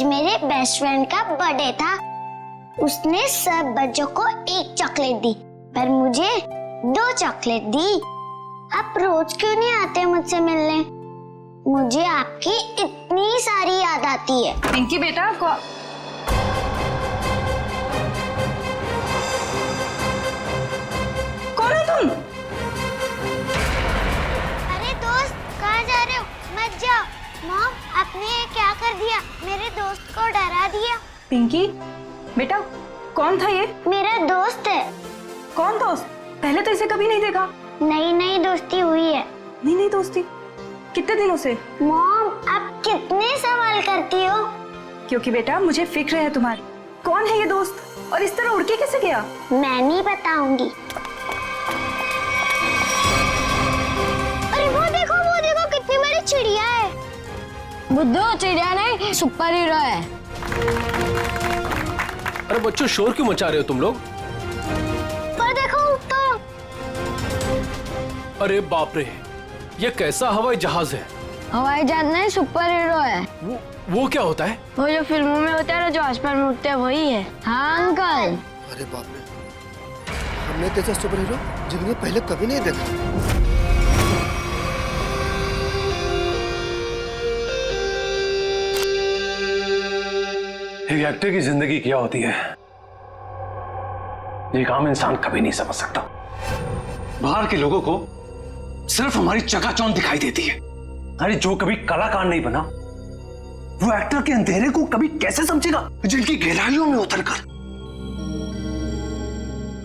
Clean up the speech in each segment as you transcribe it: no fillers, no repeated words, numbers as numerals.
आज मेरे best friend का बर्थडे था। उसने सब बच्चों को एक चॉकलेट दी, पर मुझे 2 चॉकलेट दी। आप रोज क्यों नहीं आते मुझसे मिलने? मुझे आपकी इतनी सारी याद आती है। पिंकी बेटा कौन है तुम? अरे दोस्त, कहाँ जा रहे हो? मत जाओ। मॉम, आपने ये क्या कर दिया? मेरे दोस्त को डरा दिया। पिंकी बेटा, कौन था ये? मेरा दोस्त है। कौन दोस्त? पहले तो इसे कभी नहीं देखा। नई नई दोस्ती हुई है। नहीं दोस्ती? कितने दिनों से? मॉम, आप कितने सवाल करती हो? क्योंकि बेटा मुझे फिक्र है तुम्हारी। कौन है ये दोस्त और इस तरह उड़ के कैसे गया? मैं नहीं बताऊंगी। अरे वो देखो कितनी बड़ी चिड़िया है। बुद्धू, चिड़िया नहीं, सुपर हीरो है। अरे बच्चों, शोर क्यों मचा रहे हो तुम लोग? पर देखो ऊपर। अरे बाप रे, ये कैसा हवाई जहाज है? हवाई जहाज नहीं, सुपर हीरो है। वो क्या होता है? वो जो फिल्मों में होता है ना, जो आसमान में उड़ते हैं, वही है। हाँ अंकल। अरे बाप रे, हमने तेजा सुपर हीरो जिंदगी में पहले कभी नहीं देखा। एक एक्टर की जिंदगी क्या होती है, ये आम इंसान कभी नहीं समझ सकता। बाहर के लोगों को सिर्फ हमारी चकाचौंध दिखाई देती है। अरे जो कभी कलाकार नहीं बना, वो एक्टर के अंधेरे को कभी कैसे समझेगा? जिनकी गहराइयों में उतरकर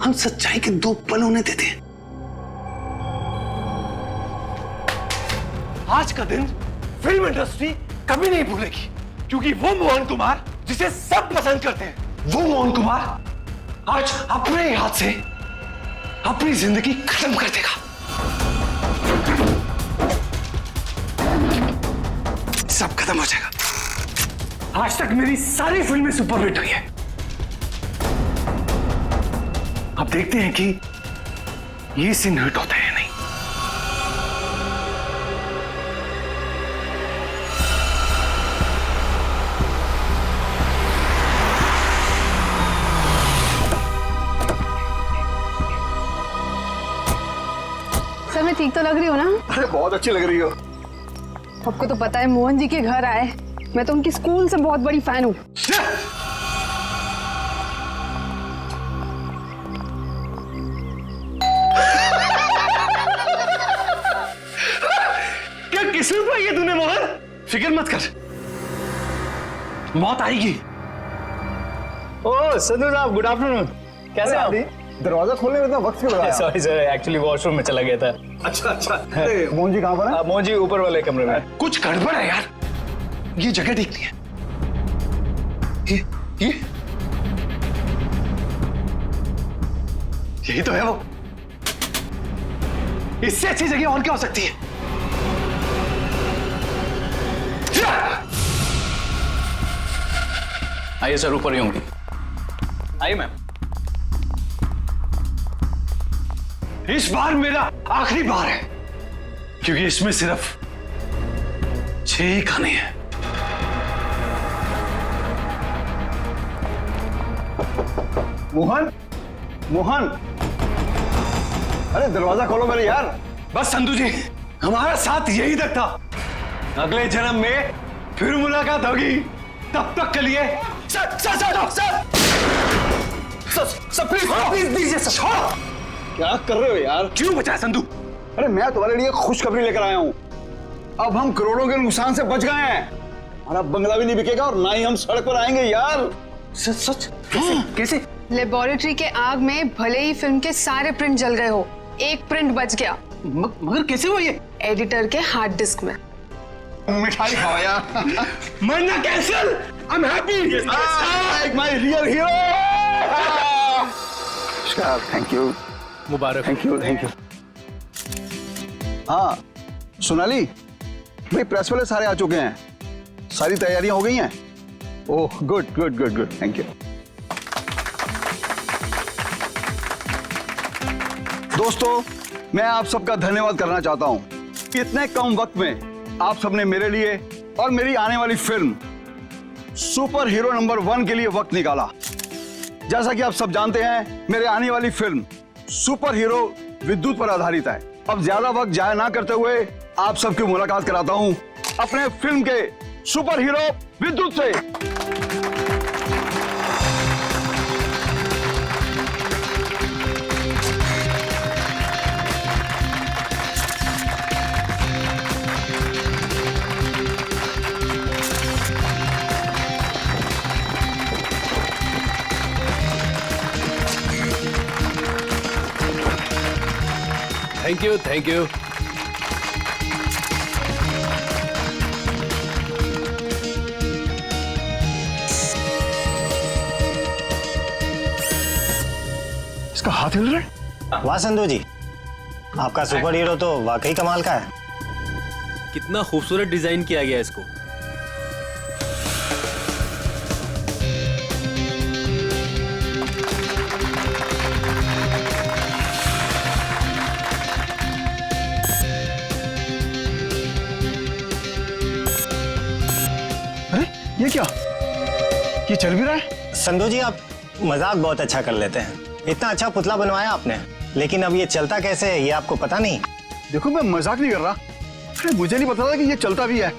हम सच्चाई के 2 पल उन्हें देते हैं। आज का दिन फिल्म इंडस्ट्री कभी नहीं भूलेगी, क्योंकि वो मोहन कुमार जिसे सब पसंद करते हैं, वो मोहन कुमार आज अपने हाथ से अपनी जिंदगी खत्म कर देगा। सब खत्म हो जाएगा। आज तक मेरी सारी फिल्में सुपरहिट हुई है। अब देखते हैं कि ये सीन हिट होता है या नहीं। सर, मैं ठीक तो लग रही हूँ ना? अरे बहुत अच्छी लग रही हो। आपको तो पता है मोहन जी के घर आए, मैं तो उनकी स्कूल से बहुत बड़ी फैन हूँ। क्या किस्मत पाई है तूने मोहन? फिक्र मत कर, मौत आएगी। ओह संधू साहब, गुड आफ्टरनून। कैसे आप? दरवाजा खोलने में इतना वक्त क्यों लगाया? सॉरी सर, एक्चुअली वॉशरूम में चला गया था। अच्छा। अरे मोहन जी कहाँ पर है? मोहन जी ऊपर वाले कमरे में। कुछ गड़बड़ है यार, ये जगह देखनी है। ये यही तो है वो। इससे अच्छी जगह और क्या हो सकती है? आइए सर, ऊपर ही होंगे। आइए मैम। इस बार मेरा आखिरी बार है, क्योंकि इसमें सिर्फ 6 खाने हैं। मोहन, मोहन, अरे दरवाजा खोलो मेरे यार। बस संधू जी, हमारा साथ यही तक था। अगले जन्म में फिर मुलाकात होगी। तब तक के लिए सर प्लीज छोड़ो। क्या कर रहे हो यार? क्यों बचाया संधू? अरे मैं तुम्हारे लिए खुशखबरी लेकर आया हूँ। अब हम करोड़ों के नुकसान से बच गए हैं। हमारा बंगला भी नहीं बिकेगा और ना ही हम सड़क पर आएंगे यार। सच? कैसे? लेबोरेटरी के आग में भले ही फिल्म के सारे प्रिंट जल गए हो, एक प्रिंट बच गया। मगर कैसे हुआ ये? एडिटर के हार्ड डिस्क में। मिठाई खाओ यार। मरना cancel. I am happy. My real hero. Thank you, Mubarak. Thank you, thank you. हाँ सोनाली भाई, प्रेस वाले सारे आ चुके हैं, सारी तैयारियां हो गई हैं। Oh good good good good, thank you. दोस्तों, मैं आप सबका धन्यवाद करना चाहता हूं कि इतने कम वक्त में आप सबने मेरे लिए और मेरी आने वाली फिल्म सुपर हीरो नंबर 1 के लिए वक्त निकाला। जैसा कि आप सब जानते हैं, मेरे आने वाली फिल्म सुपर हीरो विद्युत पर आधारित है। अब ज्यादा वक्त जाया ना करते हुए आप सबकी मुलाकात कराता हूं अपने फिल्म के सुपर हीरो विद्युत से। Thank you, thank you. इसका हाथ हिल रहा है। वाह संधू जी, आपका सुपर हीरो तो वाकई कमाल का है। कितना खूबसूरत डिजाइन किया गया इसको। अरे ये क्या, ये चल भी रहा है? संधू जी, आप मजाक बहुत अच्छा कर लेते हैं। इतना अच्छा पुतला बनवाया आपने, लेकिन अब ये चलता कैसे है ये आपको पता नहीं? देखो, मैं मजाक नहीं कर रहा। अरे मुझे नहीं पता था कि ये चलता भी है।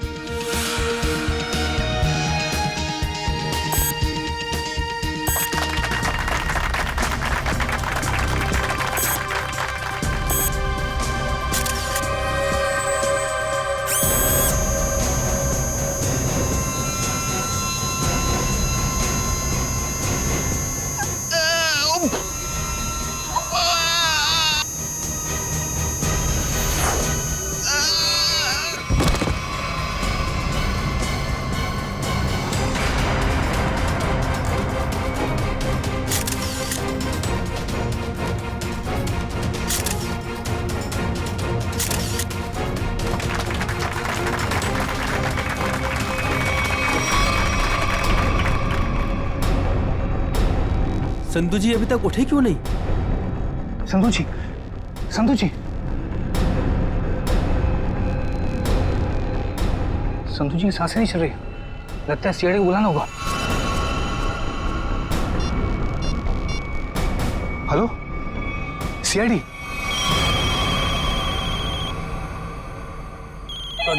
संधू जी अभी तक उठे क्यों नहीं? संधू जी, संधू जी, संधू जी सांसें नहीं चल रही। लगता है सीआईडी को बुलाना होगा। Hello CID.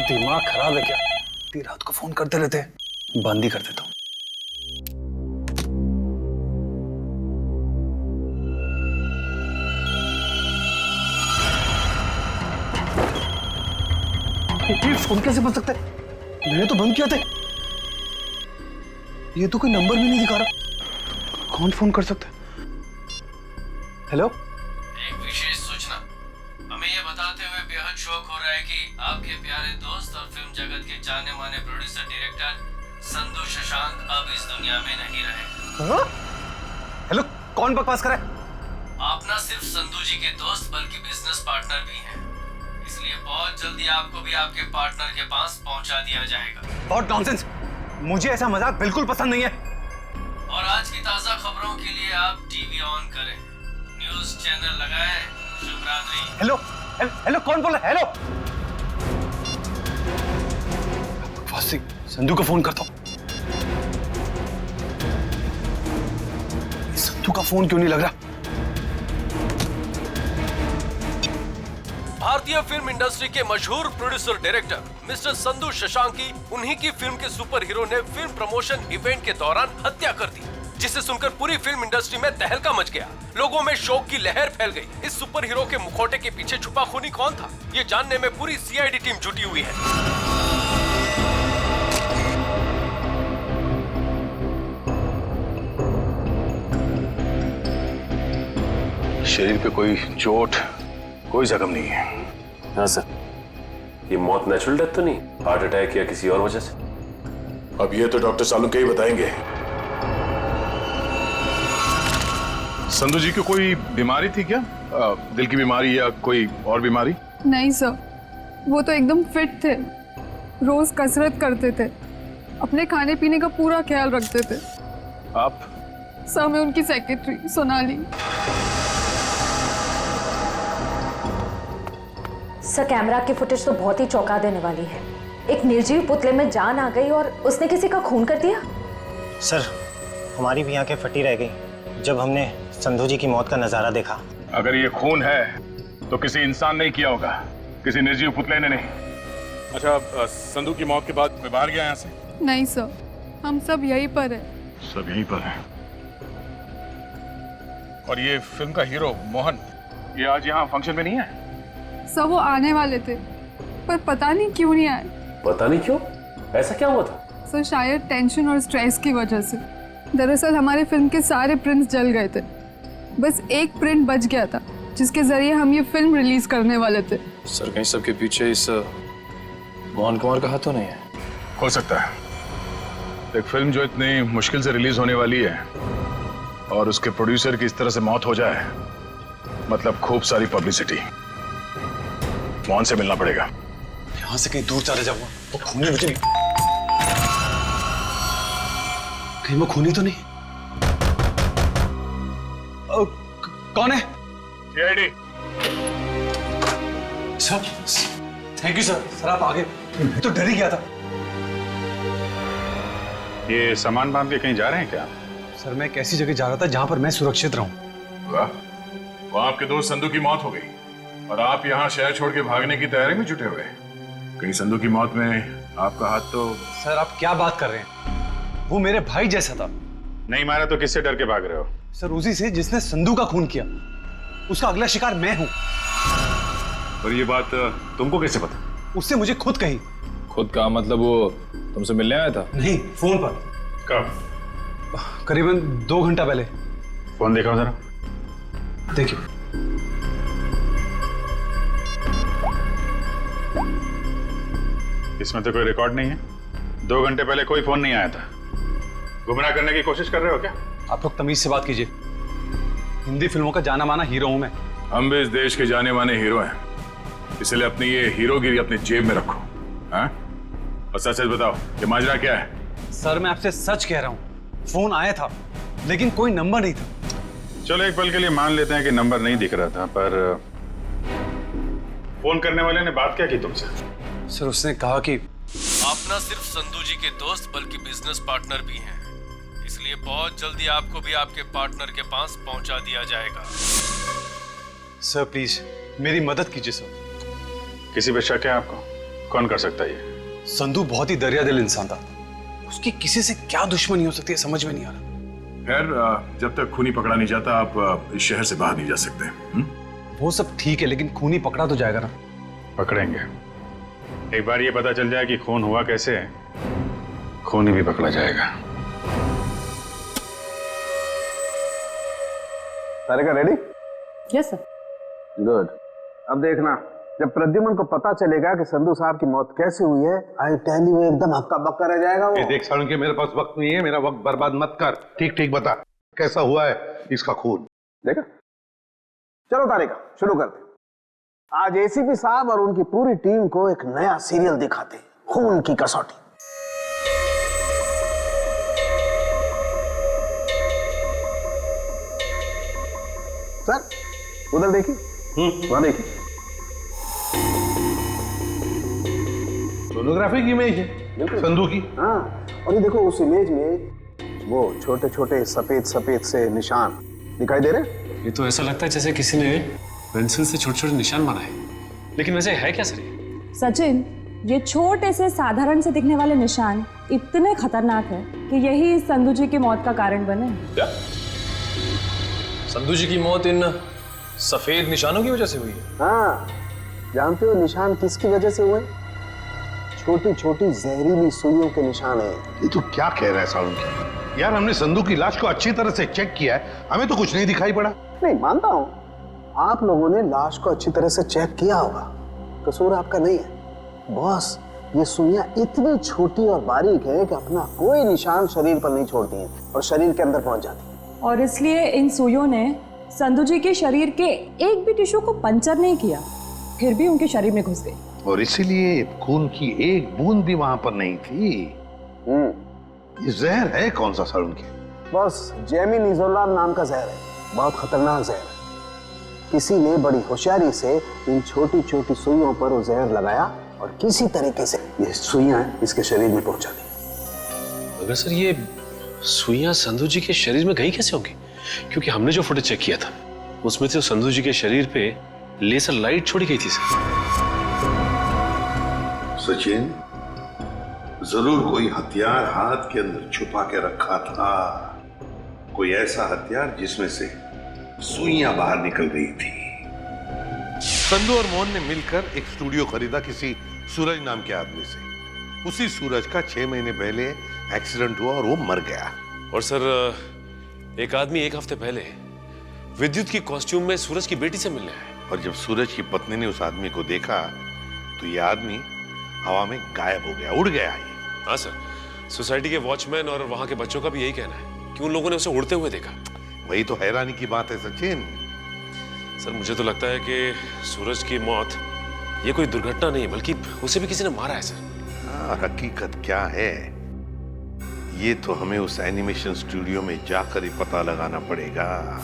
दिमाग खराब है क्या? इतनी रात को फोन करते रहते हैं। बंद ही कर देता हूँ। ये फोन कैसे बन सकता है? मैंने तो बंद किया था। ये तो कोई नंबर भी नहीं दिखा रहा। कौन फोन कर सकता है? हेलो। एक विशेष सूचना। हमें ये बताते हुए बेहद शौक हो रहा है कि आपके प्यारे दोस्त और फिल्म जगत के जाने माने प्रोड्यूसर डायरेक्टर संधू शशांक अब इस दुनिया में नहीं रहे। हेलो, कौन बकवास कर रहा है? आप ना सिर्फ संधू जी के दोस्त बल्कि बिजनेस पार्टनर भी हैं। इसलिए बहुत जल्दी आपको भी आपके पार्टनर के पास पहुंचा दिया जाएगा। बहुत नॉनसेंस। मुझे ऐसा मजाक बिल्कुल पसंद नहीं है। और आज की ताजा खबरों के लिए आप टीवी ऑन करें, न्यूज चैनल लगाएं। शुभ रात्रि। हेलो हेलो, कौन बोल रहा है? हेलो। फासिक, संधू को फोन करता हूँ। संधू का फोन क्यों नहीं लग रहा? भारतीय फिल्म इंडस्ट्री के मशहूर प्रोड्यूसर डायरेक्टर मिस्टर संधू शशांकी, उन्हीं की फिल्म के सुपर हीरो ने फिल्म प्रमोशन इवेंट के दौरान हत्या कर दी, जिसे सुनकर पूरी फिल्म इंडस्ट्री में तहलका मच गया। लोगों में शोक की लहर फैल गई। इस सुपर हीरो के मुखौटे के पीछे छुपा खूनी कौन था, ये जानने में पूरी सीआईडी टीम जुटी हुई है। शरीर पे कोई चोट, कोई जख्म नहीं है। हाँ सर, ये मौत नेचुरल डेथ तो नहीं, हार्ट अटैक या किसी और वजह से? अब ये तो डॉक्टर सालू के ही बताएंगे। संधू जी को कोई बीमारी थी क्या? दिल की बीमारी या कोई और बीमारी? नहीं सर, वो तो एकदम फिट थे, रोज कसरत करते थे, अपने खाने पीने का पूरा ख्याल रखते थे। आप? सर, मैं उनकी सेक्रेटरी सोनाली। सर, कैमरा की फुटेज तो बहुत ही चौंका देने वाली है। एक निर्जीव पुतले में जान आ गई और उसने किसी का खून कर दिया। सर, हमारी भी आंखें फटी रह गई जब हमने संधू जी की मौत का नजारा देखा। अगर ये खून है तो किसी इंसान ने किया होगा, किसी निर्जीव पुतले ने नहीं। अच्छा, संधू की मौत के बाद कोई बाहर गया यहाँ से? नहीं सर, हम सब यहीं पर है। सब यहीं पर है। और ये फिल्म का हीरो मोहन, ये आज यहाँ फंक्शन में नहीं है? सर वो आने वाले थे पर पता नहीं क्यों नहीं आए। पता नहीं क्यों? ऐसा क्या हुआ था? सर शायद टेंशन और स्ट्रेस की वजह से। दरअसल हमारे फिल्म के सारे प्रिंट्स जल गए थे, बस एक प्रिंट बच गया था जिसके जरिए हम ये फिल्म रिलीज करने वाले थे। सर, कहीं सबके पीछे इस मोहन कुमार का हाथ तो नहीं है? हो सकता है। एक फिल्म जो इतनी मुश्किल से रिलीज होने वाली है और उसके प्रोड्यूसर की इस तरह से मौत हो जाए, मतलब खूब सारी पब्लिसिटी। मोहन से मिलना पड़ेगा। यहाँ से कहीं दूर चले जाऊंगा। वो खूनी मुझे कहीं वो खूनी तो नहीं? कौन है? CID. Sir, thank you sir. Sir आप आगे, मैं तो डर ही गया था। ये सामान बांध के कहीं जा रहे हैं क्या? सर मैं एक ऐसी जगह जा रहा था जहां पर मैं सुरक्षित रहूं। वाह, वो आपके दोस्त संधू की मौत हो गई और आप यहाँ शहर छोड़ के भागने की तैयारी में जुटे हुए। कहीं संधू की मौत में आपका हाथ तो? सर आप क्या बात कर रहे हैं? वो मेरे भाई जैसा था। नहीं मारा तो किससे डर के भाग रहे हो? सर उसी से जिसने संधू का खून किया। उसका अगला शिकार मैं हूं। और ये बात तुमको कैसे पता? उससे मुझे खुद कही। खुद का मतलब वो तुमसे मिलने आया था? नहीं, फोन पर। कब? करीबन 2 घंटा पहले। फोन देखा जरा। देखिए। इसमें तो कोई रिकॉर्ड नहीं है। 2 घंटे पहले कोई फोन नहीं आया था। गुमराह करने की कोशिश कर रहे हो क्या? आप लोग तमीज से बात कीजिए। हिंदी फिल्मों का जाना माना हीरो हूं मैं। हम भी इस देश के जाने माने हीरो हैं, इसलिए अपनी ये हीरोगिरी अपनी जेब में रखो। हाँ? और सच सच बताओ, ये माजरा क्या है? सर मैं आपसे सच कह रहा हूं, फोन आया था लेकिन कोई नंबर नहीं था। चलो एक पल के लिए मान लेते हैं कि नंबर नहीं दिख रहा था, पर फोन करने वाले ने बात क्या की तुमसे? सर उसने कहा कि आप न सिर्फ संधू जी के दोस्त बल्कि बिजनेस पार्टनर भी हैं, इसलिए बहुत जल्दी आपको भी आपके पार्टनर के पास पहुंचा दिया जाएगा। सर प्लीज मेरी मदद कीजिए सर। किसी पे शक है आपको? कौन कर सकता है ये? संधू बहुत ही दरियादिल इंसान था। उसकी किसी से क्या दुश्मनी हो सकती है समझ में नहीं आ रहा। खैर, जब तक खूनी पकड़ा नहीं जाता आप इस शहर से बाहर नहीं जा सकते। वो सब ठीक है लेकिन खूनी पकड़ा तो जाएगा ना? पकड़ेंगे। एक बार ये पता चल जाए कि खून हुआ कैसे, खूनी भी पकड़ा जाएगा। सारे का रेडी? Yes sir. गुड। अब देखना, जब प्रद्युमन को पता चलेगा कि संधू साहब की मौत कैसे हुई है, आई टेल यू एकदम हक्का बक्का रह जाएगा वो। देख सालुंके, मेरे पास वक्त नहीं है, मेरा वक्त बर्बाद मत कर। ठीक ठीक बता कैसा हुआ है इसका खून। देखा? चलो तारिका शुरू करते। आज एसीपी साहब और उनकी पूरी टीम को एक नया सीरियल दिखाते, खून की कसौटी। सर उधर देखिए, वहां देखिए। सोनोग्राफी की इमेज है संधू की। हाँ, और ये देखो उस इमेज में वो छोटे छोटे सफेद सफेद से निशान दिखाई दे रहे। ये तो ऐसा लगता है जैसे किसी ने पेंसिल से छोटे छोटे निशान बनाए, लेकिन वैसे है क्या सर? सचिन, ये छोटे से साधारण से दिखने वाले निशान इतने खतरनाक है कि यही संधू जी की मौत का कारण बने। क्या? संधू जी की मौत इन सफेद निशानों की वजह से हुई है? हाँ, जानते हो निशान किसकी वजह से हुए? छोटी छोटी जहरीली सुइयों के निशान है। ये तो क्या कह रहा है सालुंके? यार हमने संधू की लाश को अच्छी तरह से चेक किया है, हमें तो कुछ नहीं दिखाई पड़ा। नहीं मानता हूँ, आप लोगों ने लाश को अच्छी तरह से चेक किया होगा, कसूर आपका नहीं है। बॉस, ये सुइयां इतनी छोटी और बारीक है कि अपना कोई निशान शरीर पर नहीं छोड़ती हैं और शरीर के अंदर पहुंच जाती हैं। और इसलिए इन सुइयों ने संधू जी के शरीर के एक भी टिश्यू को पंचर नहीं किया, फिर भी उनके शरीर में घुस गई। और इसीलिए खून की एक बूंद भी वहां पर नहीं थी। ये जहर है कौन सा सालुंके? बॉस, जेमिनिजोलाम नाम का जहर है, बहुत खतरनाक जहर है। किसी ने बड़ी होशियारी से इन छोटी छोटी सुइयों पर वो जहर लगाया और किसी तरीके से ये सुइयां इसके शरीर में पहुंचा दी। अगर सर ये सुइयां संधू जी के शरीर में गई कैसे होंगी? क्योंकि हमने जो फुटेज चेक किया था उसमें तो संधू जी के शरीर पे लेजर लाइट छोड़ी गई थी सर। सचिन, जरूर कोई हथियार हाथ के अंदर छुपा के रखा था, कोई ऐसा हथियार जिसमें से सुइयां बाहर निकल गई थी। संधू और मोहन ने मिलकर एक स्टूडियो खरीदा किसी सूरज नाम के आदमी से। उसी सूरज का 6 महीने पहले एक्सीडेंट हुआ और वो मर गया। और सर एक आदमी 1 हफ्ते पहले विद्युत की कॉस्ट्यूम में सूरज की बेटी से मिलने आया। और जब सूरज की पत्नी ने उस आदमी को देखा तो ये आदमी हवा में गायब हो गया, उड़ गया ये। हाँ सर, सोसाइटी के वॉचमैन और वहां के बच्चों का भी यही कहना है कि उन लोगों ने उसे उड़ते हुए देखा। वही तो हैरानी की बात है सचिन। सर मुझे तो लगता है कि सूरज की मौत ये कोई दुर्घटना नहीं है, बल्कि उसे भी किसी ने मारा है सर। हकीकत क्या है ये तो हमें उस एनिमेशन स्टूडियो में जाकर ही पता लगाना पड़ेगा।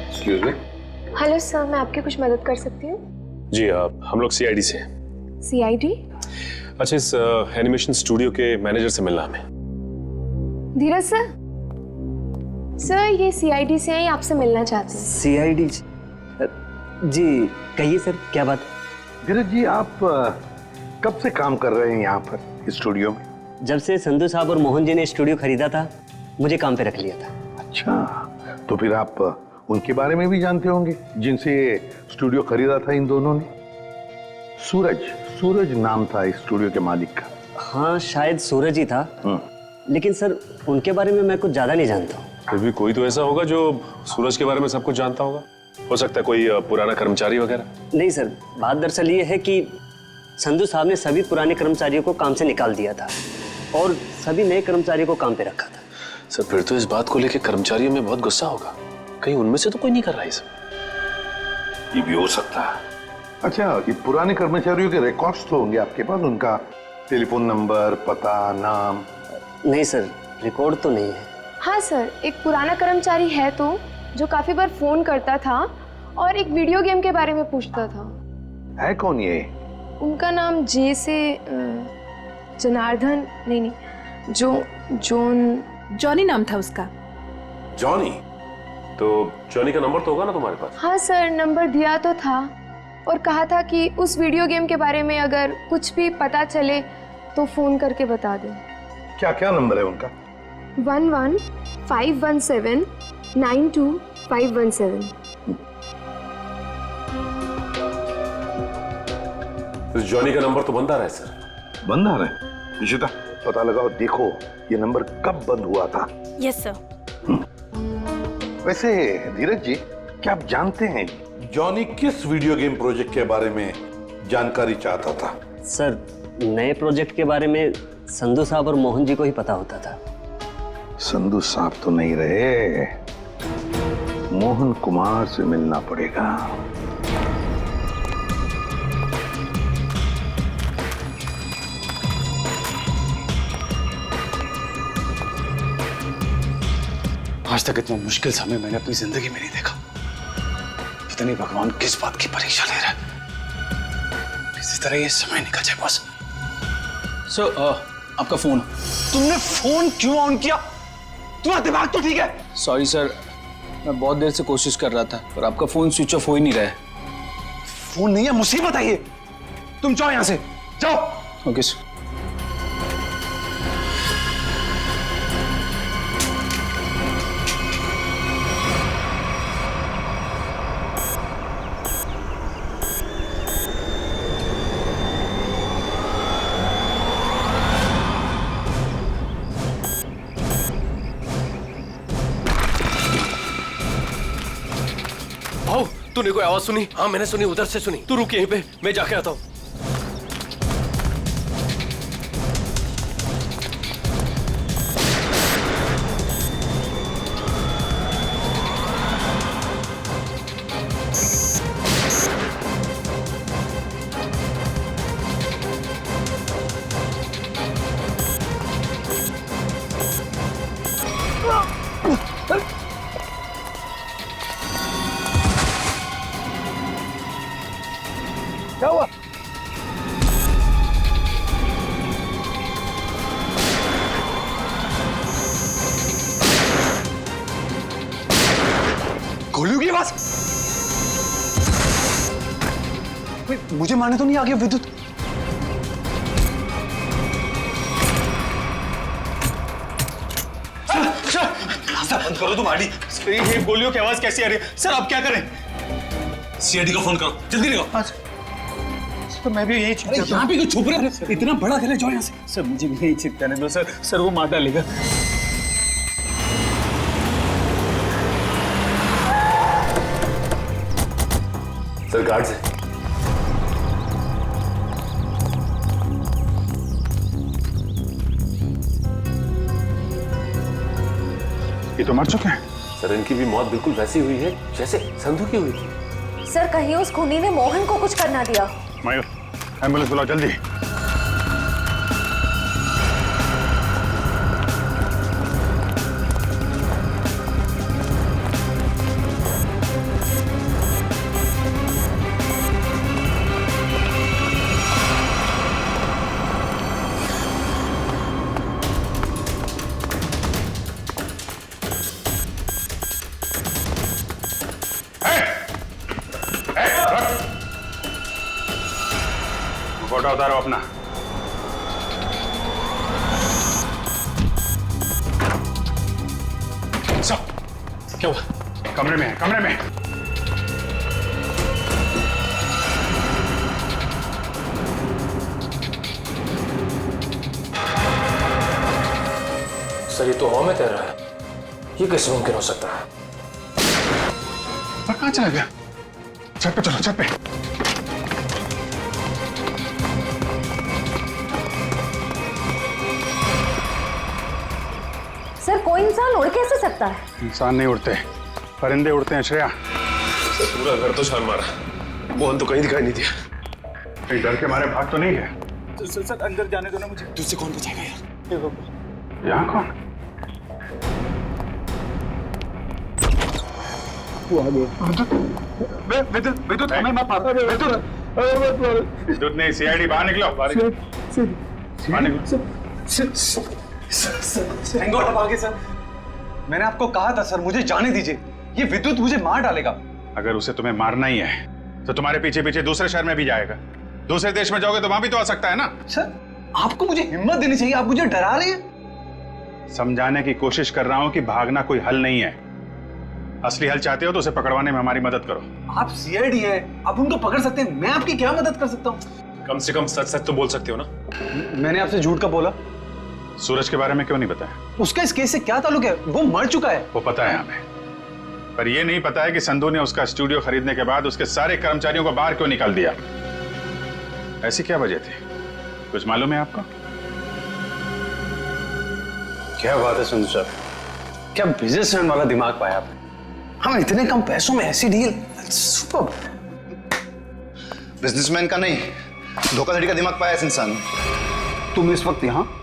Excuse me. हेलो सर, मैं आपकी कुछ मदद कर सकती हूँ? जी हम लोग सीआईडी से हैं। सीआईडी? अच्छा, इस एनिमेशन स्टूडियो के मैनेजर से मिलना हमें। धीरज सर? सर ये सीआईडी से हैं, आपसे मिलना चाहते हैं। सीआईडी? जी कहिए सर, क्या बात? धीरज जी, आप कब से काम कर रहे हैं यहाँ पर स्टूडियो में? जब से संधू साहब और मोहन जी ने स्टूडियो खरीदा था मुझे काम पे रख लिया था। अच्छा, तो फिर आप उनके बारे में भी जानते होंगे जिनसे स्टूडियो खरीदा था इन दोनों ने? सूरज नाम था इस स्टूडियो के मालिक का। हाँ शायद सूरज ही था, लेकिन सर उनके बारे में मैं कुछ ज्यादा नहीं जानता हूँ। फिर भी कोई तो ऐसा होगा जो सूरज के बारे में सब कुछ जानता होगा। हो सकता है कोई पुराना कर्मचारी वगैरह। नहीं सर, बात दरअसल ये है कि संधू साहब ने सभी पुराने कर्मचारियों को काम से निकाल दिया था और सभी नए कर्मचारियों को काम पे रखा था। सर फिर तो इस बात को लेकर कर्मचारियों में बहुत गुस्सा होगा, कहीं उनमें से तो कोई नहीं कर रहा है सब। ये भी हो सकता है। अच्छा, ये पुराने कर्मचारियों के रिकॉर्ड्स तो होंगे आपके पास, उनका टेलीफोन नंबर, पता, नाम? नहीं सर, रिकॉर्ड तो नहीं है। हाँ सर, एक पुराना कर्मचारी है तो जो काफी बार फोन करता था और एक वीडियो गेम के बारे में पूछता था। है कौन ये? उनका नाम जे से जनार्दन नहीं, जॉनी नाम था उसका। जॉनी? तो जॉनी का नंबर तो होगा ना तुम्हारे पास? हाँ सर, नंबर दिया तो था और कहा था कि उस वीडियो गेम के बारे में अगर कुछ भी पता चले तो फोन करके बता दें। क्या क्या नंबर है उनका? 11517 92517। जॉनी का नंबर तो बंद आ रहा है सर। बंद आ रहा है? निशिता पता लगाओ, देखो ये नंबर कब बंद हुआ था। Yes sir. वैसे धीरज जी, क्या आप जानते हैं जॉनी किस वीडियो गेम प्रोजेक्ट के बारे में जानकारी चाहता था? सर नए प्रोजेक्ट के बारे में संधू साहब और मोहन जी को ही पता होता था। संधू साहब तो नहीं रहे, मोहन कुमार से मिलना पड़ेगा। आज तक इतना मुश्किल समय मैंने अपनी जिंदगी में नहीं देखा। पता नहीं भगवान किस बात की परीक्षा ले रहा है। इसी तरह ये समय निकल जाए बस। सर आपका फोन। तुमने फोन क्यों ऑन किया? तुम्हारा दिमाग तो ठीक है? सॉरी सर, मैं बहुत देर से कोशिश कर रहा था पर आपका फोन स्विच ऑफ हो ही नहीं रहा है। फोन नहीं है, मुसीबत है ये। तुम जाओ यहां से, जाओ। Okay sir. तूने कोई आवाज सुनी? हाँ मैंने सुनी, उधर से सुनी। तू रुक यहीं पे, मैं जाके आता हूँ। क्या हुआ? मुझे मारने तो नहीं आ गया विद्युत? सर बंद करो तुम आड़ी। ये गोलियों की आवाज कैसी आ रही है सर? आप क्या करें? सीआईडी को फोन करो, जल्दी निकलो। तो मैं भी यही यहाँ पे क्यों छुप रहे हो? इतना बड़ा घर है, जाओ यहाँ से। सर मुझे भी यही चिपकाने दो सर। सर वो मार डालेगा। सर गार्ड से ये तो मर चुके हैं। सर इनकी भी मौत बिल्कुल वैसी हुई है जैसे संधू की हुई थी। सर कहीं उस खूनी ने मोहन को कुछ करना दिया। मयूर एम्बुलेंस बुलाओ जल्दी। फोटो उतारो अपना। क्या हुआ? कमरे में है, कमरे में। सर ये तो हवा में तैर रहा है, ये कैसे मुमकिन हो सकता है? कहाँ चला गया? छत पे चलो, छत पे। सर कोई इंसान उड़ कैसे सकता है? इंसान नहीं उड़ते, परिंदे उड़ते हैं श्रेया। सर पूरा घर तो छान मारा, मोहन तो कहीं दिखाई नहीं दिया। कहीं डर के मारे भाग तो नहीं है? सर अंदर जाने दो ना मुझे। तुझसे कौन बचाएगा यार? यहाँ कौन? वो आ गया। विद्युत हमें मत मारो। विद्युत नहीं, सीआईडी बाहर निकलो। बाहर निकलो। सर मैंने आपको कहा था सर, मुझे जाने दीजिए, ये विद्युत मुझे मार डालेगा। अगर उसे तुम्हें मारना ही है तो तुम्हारे पीछे पीछे दूसरे शहर में भी जाएगा। दूसरे देश में जाओगे तो वहां भी तो आ सकता है ना। सर आपको मुझे हिम्मत देनी चाहिए, आप मुझे डरा रहे हैं। समझाने की कोशिश कर रहा हूं कि भागना कोई हल नहीं है। असली हल चाहते हो तो उसे पकड़वाने में हमारी मदद करो। आप सीआईडी है, आप उनको पकड़ सकते हैं, मैं आपकी क्या मदद कर सकता हूँ? कम से कम सच सच तो बोल सकते हो ना। मैंने आपसे झूठ का बोला? सूरज के बारे में क्यों नहीं बताया? उसका इस केस से क्या ताल्लुक है? वो मर चुका है। वो पता है हमें, पर यह नहीं पता है कि संधू ने उसका स्टूडियो खरीदने के बाद उसके सारे कर्मचारियों को बाहर क्यों निकाल दिया। ऐसी क्या वजह थी, कुछ मालूम है आपको? क्या बात है संधू साहब, क्या बिजनेसमैन वाला दिमाग पाया आपने। हम इतने कम पैसों में ऐसी डील, सुपर। बिजनेसमैन का नहीं, धोखाधड़ी का दिमाग पाया इस इंसान ने। तुम इस वक्त यहाँ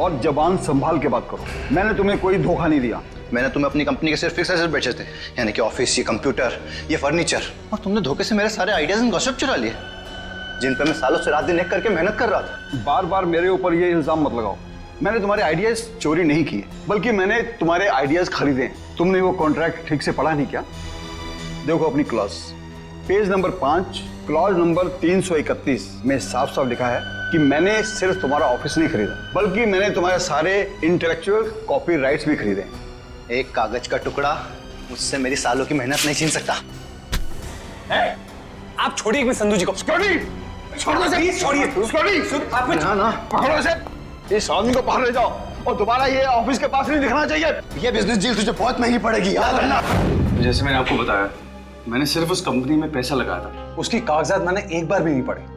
और जबान संभाल के बात करो। मैंने तुम्हें कोई धोखा नहीं दिया। मैंने तुम्हें अपनी कंपनी के सिर्फ फिक्स एसेट बेचे थे, यानी कि ऑफिस, ये कंप्यूटर, ये फर्नीचर, और तुमने धोखे से मेरे सारे आइडियाज एंड गॉसिप चुरा लिए, जिन पर मैं सालों से रात दिन एक करके मेहनत कर रहा था। बार बार मेरे ऊपर ये इल्जाम मत लगाओ। मैंने तुम्हारे आइडियाज चोरी नहीं किए, बल्कि मैंने तुम्हारे आइडियाज खरीदे। तुमने वो कॉन्ट्रैक्ट ठीक से पढ़ा नहीं क्या? देखो अपनी clause, page number 5, clause number 331 में साफ साफ लिखा है कि मैंने सिर्फ तुम्हारा ऑफिस नहीं खरीदा, बल्कि मैंने तुम्हारे सारे इंटेलेक्चुअल कॉपीराइट्स भी खरीदे। एक कागज का टुकड़ा मुझसे मेरी सालों की मेहनत नहीं छीन सकता। आप छोड़िए एक मिनट संधू जी को। छोड़ दो प्लीज, छोड़िए। ना पकड़ो इसे, इस आदमी को बाहर ले जाओ और दोबारा ये ऑफिस के पास नहीं दिखना चाहिए। ये बिजनेस डील तुझे बहुत महंगी पड़ेगी, याद रखना। जैसे मैंने आपको बताया, मैंने सिर्फ उस कंपनी में पैसा लगाया था, उसकी कागजात मैंने एक बार भी नहीं पढ़े।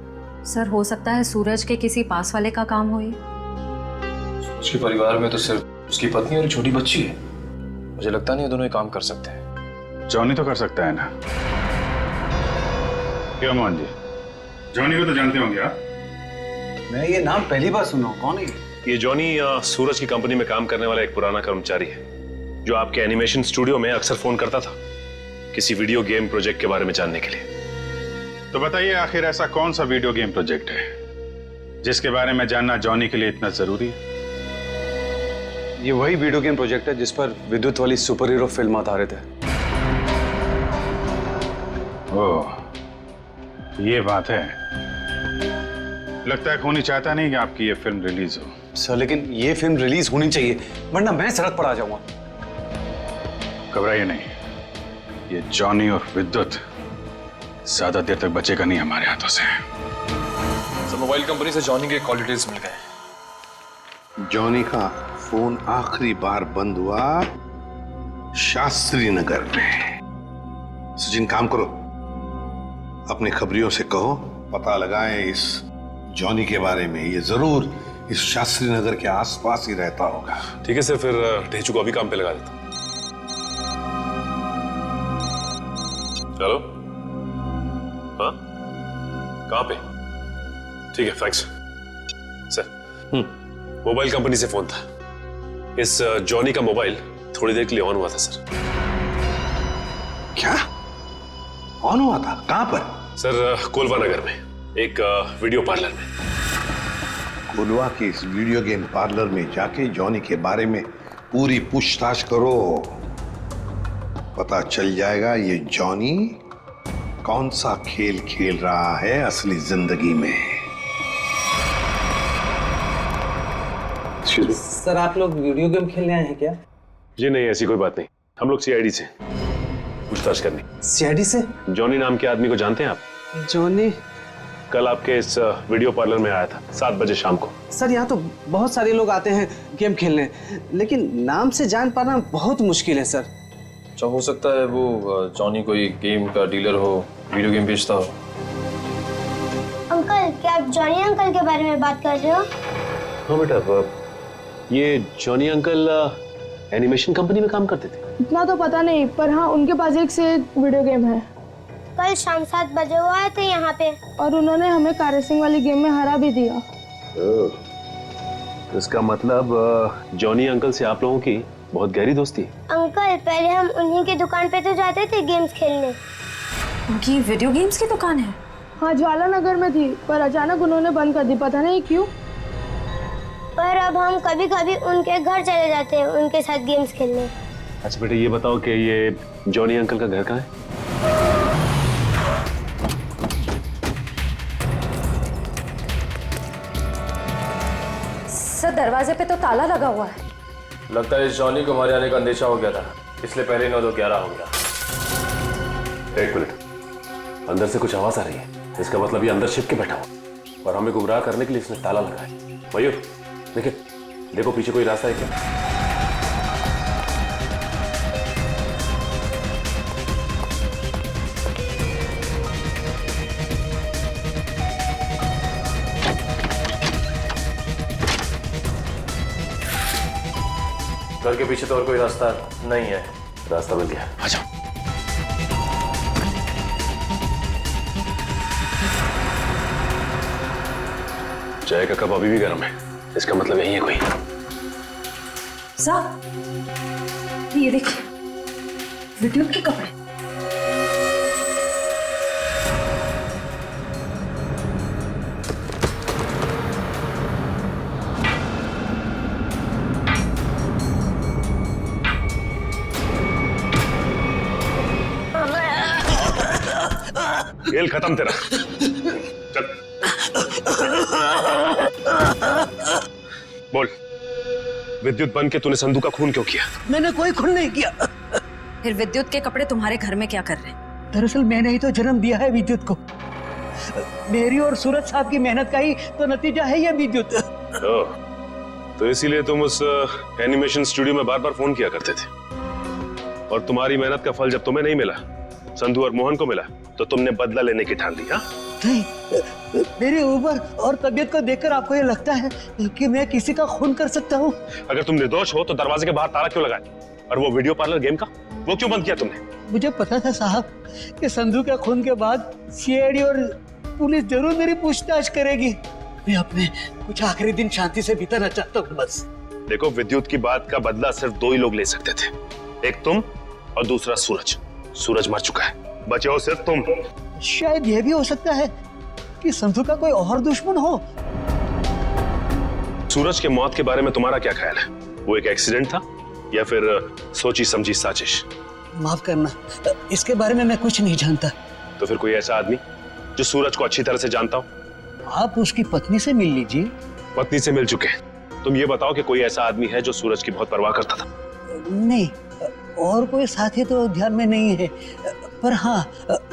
सर हो सकता है सूरज के किसी पास वाले का काम हो। उसके परिवार में तो सिर्फ उसकी पत्नी और छोटी बच्ची है, मुझे लगता नहीं ये दोनों ही काम कर सकते हैं। जॉनी तो कर सकता है ना, क्यों मोहन जी? जॉनी को तो जानते होंगे आप। मैं ये नाम पहली बार सुना हूं, कौन है ये जॉनी सूरज की कंपनी में काम करने वाला एक पुराना कर्मचारी है, जो आपके एनिमेशन स्टूडियो में अक्सर फोन करता था किसी वीडियो गेम प्रोजेक्ट के बारे में जानने के लिए। तो बताइए आखिर ऐसा कौन सा वीडियो गेम प्रोजेक्ट है जिसके बारे में जानना जॉनी के लिए इतना जरूरी है? ये वही वीडियो गेम प्रोजेक्ट है जिस पर विद्युत वाली सुपर हीरो फिल्म आधारित है। ओह, ये बात है। लगता है खूनी चाहता नहीं कि आपकी ये फिल्म रिलीज हो। सर लेकिन ये फिल्म रिलीज होनी चाहिए, वरना मैं सड़क पर आ जाऊंगा। घबराइए नहीं, ये जॉनी और विद्युत ज्यादा देर तक बचेगा नहीं हमारे हाथों से। सर मोबाइल कंपनी से जॉनी के कॉल डिटेल्स मिल गए। जॉनी का फोन आखिरी बार बंद हुआ शास्त्री नगर में। सचिन काम करो, अपने खबरियों से कहो पता लगाएं इस जॉनी के बारे में। ये जरूर इस शास्त्री नगर के आसपास ही रहता होगा। ठीक है सर, फिर ढेचू को अभी काम पे लगा देता हूं। हेलो, हाँ कहाँ पे? ठीक है, थैंक्स सर। मोबाइल कंपनी से फोन था। इस जॉनी का मोबाइल थोड़ी देर के लिए ऑन हुआ था सर। क्या ऑन हुआ था? कहां पर? सर कोलवा नगर में एक वीडियो पार्लर में। कोलवा के इस वीडियो गेम पार्लर में जाके जॉनी के बारे में पूरी पूछताछ करो। पता चल जाएगा ये जॉनी कौन सा खेल खेल रहा है असली जिंदगी में। सर आप लोग वीडियो गेम खेलने आए हैं क्या? जी नहीं, ऐसी कोई बात नहीं। हम लोग सीआईडी से पूछताछ करनी। सीआईडी से? जॉनी नाम के आदमी को जानते हैं आप? जॉनी कल आपके इस वीडियो पार्लर में आया था 7 बजे शाम को। सर यहाँ तो बहुत सारे लोग आते हैं गेम खेलने, लेकिन नाम से जान पाना बहुत मुश्किल है सर। अच्छा, हो सकता है वो जॉनी कोई गेम का डीलर हो, वीडियो गेम बेचता हो। अंकल, क्या आप जॉनी अंकल के बारे में बात कर रहे हो? हाँ बेटा, ये जॉनी अंकल एनिमेशन कंपनी में काम करते थे। इतना तो पता नहीं, पर हाँ उनके पास एक से एक वीडियो गेम है। कल शाम 7 बजे वो आए थे यहाँ पे और उन्होंने हमें कार रेसिंग वाली गेम में हरा भी दिया। इसका मतलब जॉनी अंकल से आप लोगों की बहुत गहरी दोस्ती है। अंकल, पहले हम उन्हीं की दुकान पे तो जाते थे गेम्स खेलने। उनकी वीडियो गेम्स की दुकान है? हाँ, ज्वाला नगर में थी, पर अचानक उन्होंने बंद कर दी, पता नहीं क्यों। पर अब हम कभी कभी उनके घर चले जाते हैं उनके साथ गेम्स खेलने। अच्छा बेटा, ये बताओ कि ये जॉनी अंकल का घर कहाँ है? सर दरवाजे पे तो ताला लगा हुआ है। लगता है इस जॉनी को हमारे आने का अंदेशा हो गया था, इसलिए पहले 9-2-11 हो गया। एक मिनट, अंदर से कुछ आवाज आ रही है। इसका मतलब ये अंदर छिप के बैठा हुआ और हमें गुमराह करने के लिए इसने ताला लगाया। मयूर देखिए, देखो पीछे कोई रास्ता है क्या? घर के पीछे तो और कोई रास्ता नहीं है। रास्ता मिल गया, आ जाओ। चाय का कप अभी भी गर्म है, इसका मतलब यही है कोई। साहब, ये देखिए विद्युत के कपड़े। खेल खत्म तेरा। चल बोल, विद्युत बन के तूने संधू का खून क्यों किया? मैंने कोई खून नहीं किया। फिर विद्युत के कपड़े तुम्हारे घर में क्या कर रहे हैं? दरअसल मैंने ही तो जन्म दिया है विद्युत को। मेरी और सूरज साहब की मेहनत का ही तो नतीजा है ये विद्युत। तो इसीलिए तुम उस एनिमेशन स्टूडियो में बार बार फोन किया करते थे, और तुम्हारी मेहनत का फल जब तुम्हें नहीं मिला, संधू और मोहन को मिला, तो तुमने बदला लेने की ठान ली। हाँ, नहीं, मेरी उम्र और तबीयत को देखकर आपको ये लगता है कि मैं किसी का खून कर सकता हूँ? अगर तुम निर्दोष हो तो दरवाजे के बाहर ताला क्यों लगाया? और वो वीडियो पार्लर गेम का वो क्यों बंद किया तुमने? मुझे पता था साहब कि संधू के खून के बाद सीआईडी और पुलिस जरूर मेरी पूछताछ करेगी। मैं अपने कुछ आखिरी दिन शांति से बिताना चाहता हूँ बस। देखो, विद्युत की बात का बदला सिर्फ 2 ही लोग ले सकते थे, एक तुम और दूसरा सूरज। सूरज मर चुका है, बचे हो सिर्फ तुम। शायद यह भी हो सकता है कि संधू का कोई और दुश्मन हो। सूरज के मौत के बारे में तुम्हारा क्या ख्याल है? वो एक एक्सीडेंट था या फिर सोची समझी साजिश? माफ करना, इसके बारे में मैं कुछ नहीं जानता। तो फिर कोई ऐसा आदमी जो सूरज को अच्छी तरह से जानता हूं। आप उसकी पत्नी से मिल लीजिए। पत्नी से मिल चुके हैं। तुम ये बताओ कि कोई ऐसा आदमी है जो सूरज की बहुत परवाह करता था? नहीं, और कोई साथी तो ध्यान में नहीं है, पर हाँ,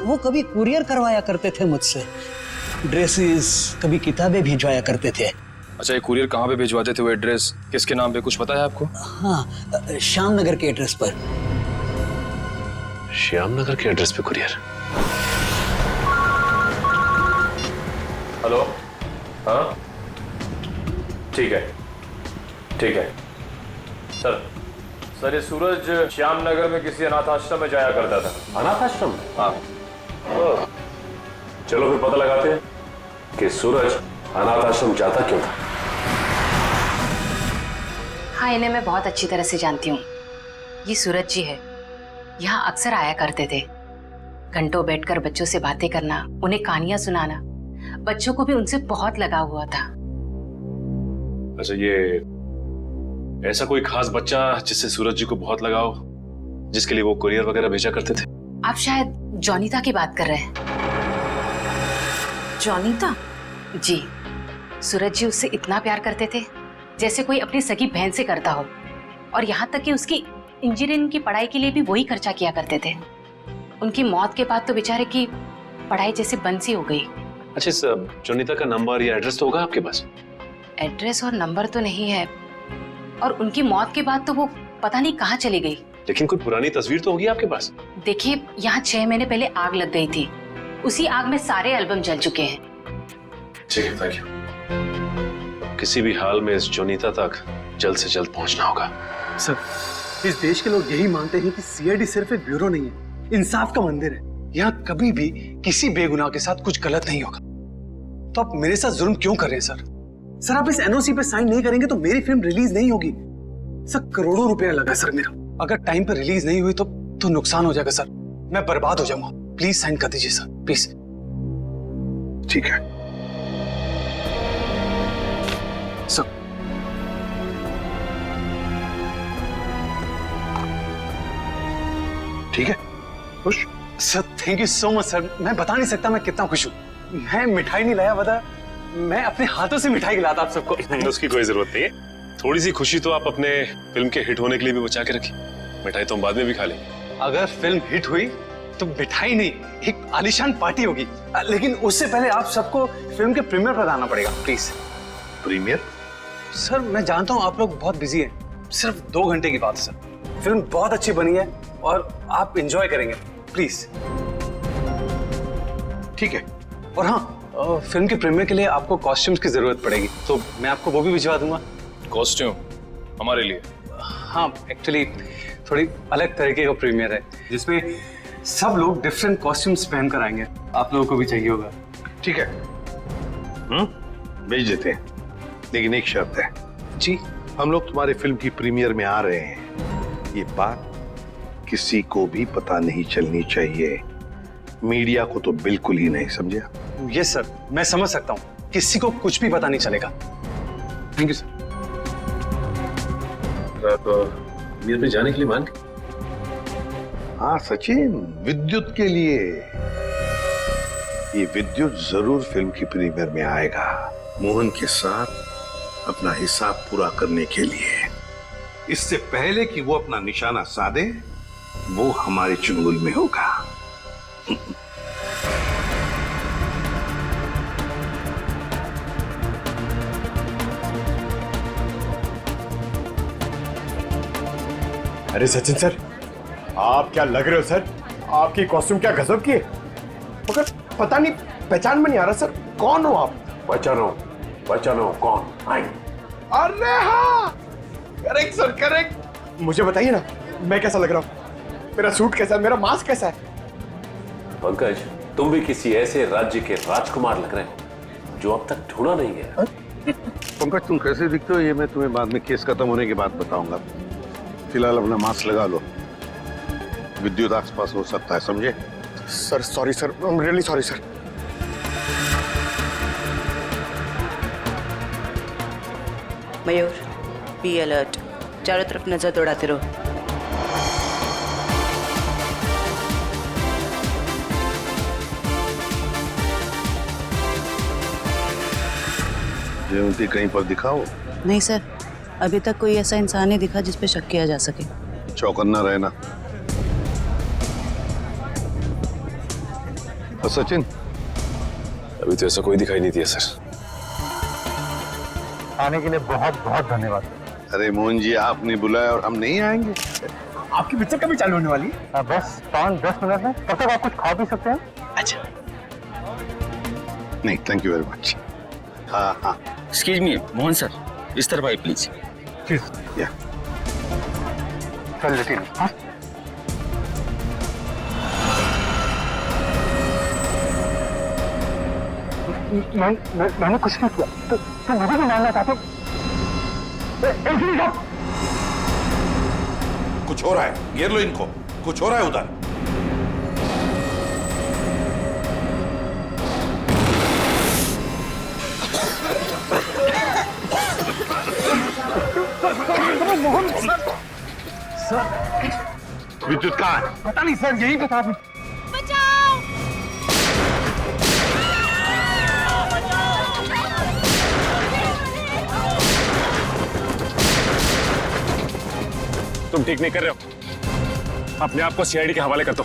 वो कभी कुरियर करवाया करते थे मुझसे, ड्रेसेस, कभी किताबें भिजवाया करते थे। अच्छा, ये कुरियर कहाँ पे भिजवाते थे? वो एड्रेस किसके नाम पे, कुछ पता है आपको? हाँ, श्याम नगर के एड्रेस पर। श्याम नगर के एड्रेस पे कुरियर? हेलो, हाँ ठीक है, ठीक है सर, ये सूरज श्याम नगर में किसी अनाथ आश्रम में जाया करता था। अनाथ आश्रम? हाँ। चलो फिर पता लगाते हैं कि सूरज अनाथ आश्रम जाता क्यों था। हाँ, इन्हें मैं बहुत अच्छी तरह से जानती हूँ। ये सूरज जी है, यहाँ अक्सर आया करते थे। घंटों बैठकर बच्चों से बातें करना, उन्हें कहानियां सुनाना, बच्चों को भी उनसे बहुत लगाव हुआ था। अच्छा, ये ऐसा कोई खास बच्चा जिससे सूरज जी को बहुत लगाव, जिसके लिए वो कुरियर वगैरह भेजा करते थे? आप शायद जॉनीता की बात कर रहे हैं। जॉनीता? जी, सूरज जी उससे इतना प्यार करते थे जैसे कोई अपनी सगी बहन से करता हो, और यहाँ तक कि उसकी इंजीनियरिंग की पढ़ाई के लिए भी वही खर्चा किया करते थे। उनकी मौत के बाद तो बेचारे की पढ़ाई जैसे बंद सी हो गई। अच्छा, इस जॉनीता का नंबर या एड्रेस तो होगा आपके पास? एड्रेस और नंबर तो नहीं है, और उनकी मौत के बाद तो वो पता नहीं कहाँ चली गई। लेकिन कोई पुरानी तस्वीर तो होगी आपके पास? देखिए, यहाँ 6 महीने पहले आग लग गई थी, उसी आग में सारे एल्बम जल चुके हैं। ठीक है, थैंक यू। किसी भी हाल में इस जॉनीता तक जल्द से जल्द पहुंचना होगा। सर, इस देश के लोग यही मानते हैं कि सीआईडी सिर्फ एक ब्यूरो नहीं है, इंसाफ का मंदिर है। यहाँ कभी भी किसी बेगुनाह के साथ कुछ गलत नहीं होगा। तो आप मेरे साथ जुल्म क्यों कर रहे हैं सर? सर, आप इस एनओसी पे साइन नहीं करेंगे तो मेरी फिल्म रिलीज नहीं होगी। सर, करोड़ों रुपया लगा सर मेरा, अगर टाइम पर रिलीज नहीं हुई तो नुकसान हो जाएगा सर, मैं बर्बाद हो जाऊंगा। प्लीज साइन कर दीजिए सर, प्लीज। ठीक है सर। ठीक है, खुश? Sir, thank you so much sir. मैं बता नहीं सकता मैं कितना खुश हूँ। मैं मिठाई नहीं लाया, बता, मैं अपने हाथों से मिठाई खिलाता आप सबको। उसकी कोई जरूरत नहीं है। थोड़ी सी खुशी तो आप अपने फिल्म के हिट होने के लिए भी बचा के रखिए। मिठाई तो हम बाद में भी खा लेंगे। अगर फिल्म हिट हुई तो मिठाई नहीं, एक आलीशान पार्टी होगी। लेकिन उससे पहले आप सबको फिल्म के प्रीमियर पर आना पड़ेगा, प्लीज। प्रीमियर? सर, मैं जानता हूँ आप लोग बहुत बिजी हैं, सिर्फ 2 घंटे की बात है सर। फिल्म बहुत अच्छी बनी है और आप एंजॉय करेंगे, प्लीज। ठीक है। और हाँ, फिल्म के प्रीमियर के लिए आपको कॉस्ट्यूम्स की जरूरत पड़ेगी, तो मैं आपको वो भी भिजवा दूंगा। कॉस्ट्यूम हमारे लिए? हाँ, एक्चुअली थोड़ी अलग तरीके का प्रीमियर है जिसमें सब लोग डिफरेंट कॉस्ट्यूम्स पहनकर आएंगे। आप लोगों को भी चाहिए होगा। ठीक है, भेज देते हैं, लेकिन एक शर्त है। जी? हम लोग तुम्हारे फिल्म की प्रीमियर में आ रहे हैं, ये बात किसी को भी पता नहीं चलनी चाहिए, मीडिया को तो बिल्कुल ही नहीं, समझे? यस सर, मैं समझ सकता हूँ, किसी को कुछ भी पता नहीं चलेगा। Thank you sir. आप प्रीमियर पे जाने के लिए मान गए? हाँ सचिन, विद्युत के लिए। ये विद्युत जरूर फिल्म की प्रीमियर में आएगा, मोहन के साथ अपना हिसाब पूरा करने के लिए। इससे पहले कि वो अपना निशाना साधे, वो हमारे चुंगल में होगा। अरे सचिन सर, आप क्या लग रहे हो सर? आपकी कॉस्ट्यूम क्या गजब की है, मगर पता नहीं, पहचान में नहीं आ रहा सर, कौन हो आप? पहचानो कौन? अरे हाँ, करेक्ट सर, करेक्ट। मुझे बताइए ना, मैं कैसा लग रहा हूँ? मेरा सूट कैसा है, मेरा मास्क कैसा है? पंकज, तुम भी किसी ऐसे राज्य के राजकुमार लग रहे हो जो अब तक ढूंढा नहीं गया। पंकज, तुम कैसे दिखते हो ये मैं तुम्हें बाद में केस खत्म होने के बाद बताऊंगा। फिलहाल अपना मास्क लगा लो, विद्युत आसपास हो सकता है, समझे? Sir sorry sir, I am really sorry sir. Mayur, be alert, चारों तरफ नजर दौड़ाते रहो। जयवंती कहीं पर दिखाओ। नहीं सर, अभी तक कोई ऐसा इंसान नहीं दिखा जिस पे शक किया जा सके। चौकन्ना रहना। और सचिन? अभी तो ऐसा कोई दिखाई नहीं दिया सर। आने के लिए बहुत बहुत धन्यवाद। अरे मोहन जी, आपने बुलाया और हम नहीं आएंगे? आपकी पिक्चर कभी चालू होने वाली है? बस 5-10 मिनट में। तब तक आप कुछ खा भी सकते हैं। अच्छा। नहीं, थैंक यू वेरी मच। हाँ हाँ। एक्सक्यूज मी मोहन सर, इस तरफ आइए प्लीज। या चल लेकिन हाँ? मैंने कुछ नहीं किया। तो मुझे भी मानना चाहते हो? कुछ हो रहा है, घेर लो इनको। कुछ हो रहा है उधर। विद्युत कहाँ है? पता नहीं सर, यही बता। तुम ठीक नहीं कर रहे हो। अपने आप को सीआईडी के हवाले कर दो।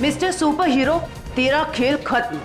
मिस्टर सुपर हीरो, तेरा खेल खत्म।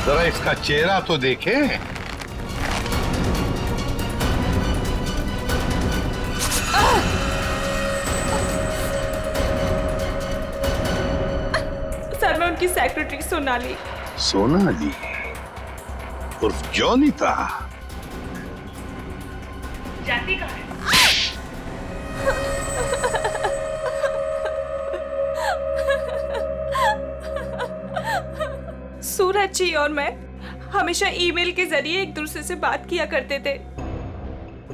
जरा इसका चेहरा तो देखें। सर, मैं उनकी सेक्रेटरी सोनाली। सोनाली उर्फ जॉनी था। जाती कहाँ है? सूरज जी और मैं हमेशा ईमेल के जरिए एक दूसरे से बात किया करते थे।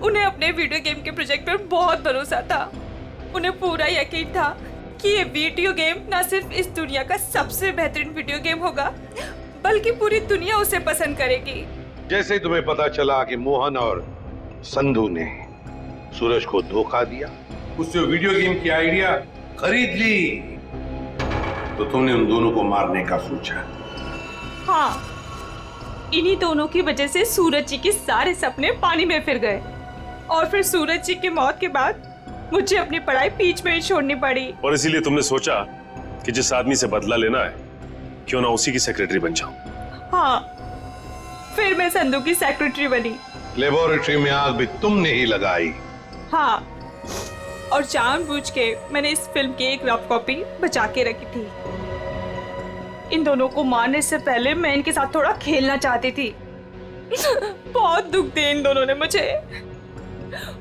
उन्हें अपने वीडियो गेम के प्रोजेक्ट पर बहुत भरोसा था। उन्हें पूरा यकीन था कि ये वीडियो गेम न सिर्फ इस दुनिया का सबसे बेहतरीन वीडियो गेम होगा, बल्कि पूरी दुनिया उसे पसंद करेगी। जैसे ही तुम्हें पता चला कि मोहन और संधू ने सूरज को धोखा दिया, उससे वीडियो गेम की आइडिया खरीद ली, तो तुमने उन दोनों को मारने का सोचा। हाँ, इन्हीं दोनों की वजह से सूरज जी के सारे सपने पानी में फिर गए और फिर सूरज जी की मौत के बाद मुझे अपनी पढ़ाई बीच में ही छोड़नी पड़ी। और इसीलिए तुमने सोचा कि जिस आदमी से बदला लेना है, क्यों ना उसी की सेक्रेटरी बन जाओ। हाँ, फिर मैं संधू की सेक्रेटरी बनी। लेबोरेटरी में आग भी तुमने ही लगाई। हाँ, और जानबूझ के मैंने इस फिल्म की एक रफ कॉपी बचा के रखी थी। इन दोनों को मारने से पहले मैं इनके साथ थोड़ा खेलना चाहती थी। बहुत दुख दिए इन दोनों ने मुझे।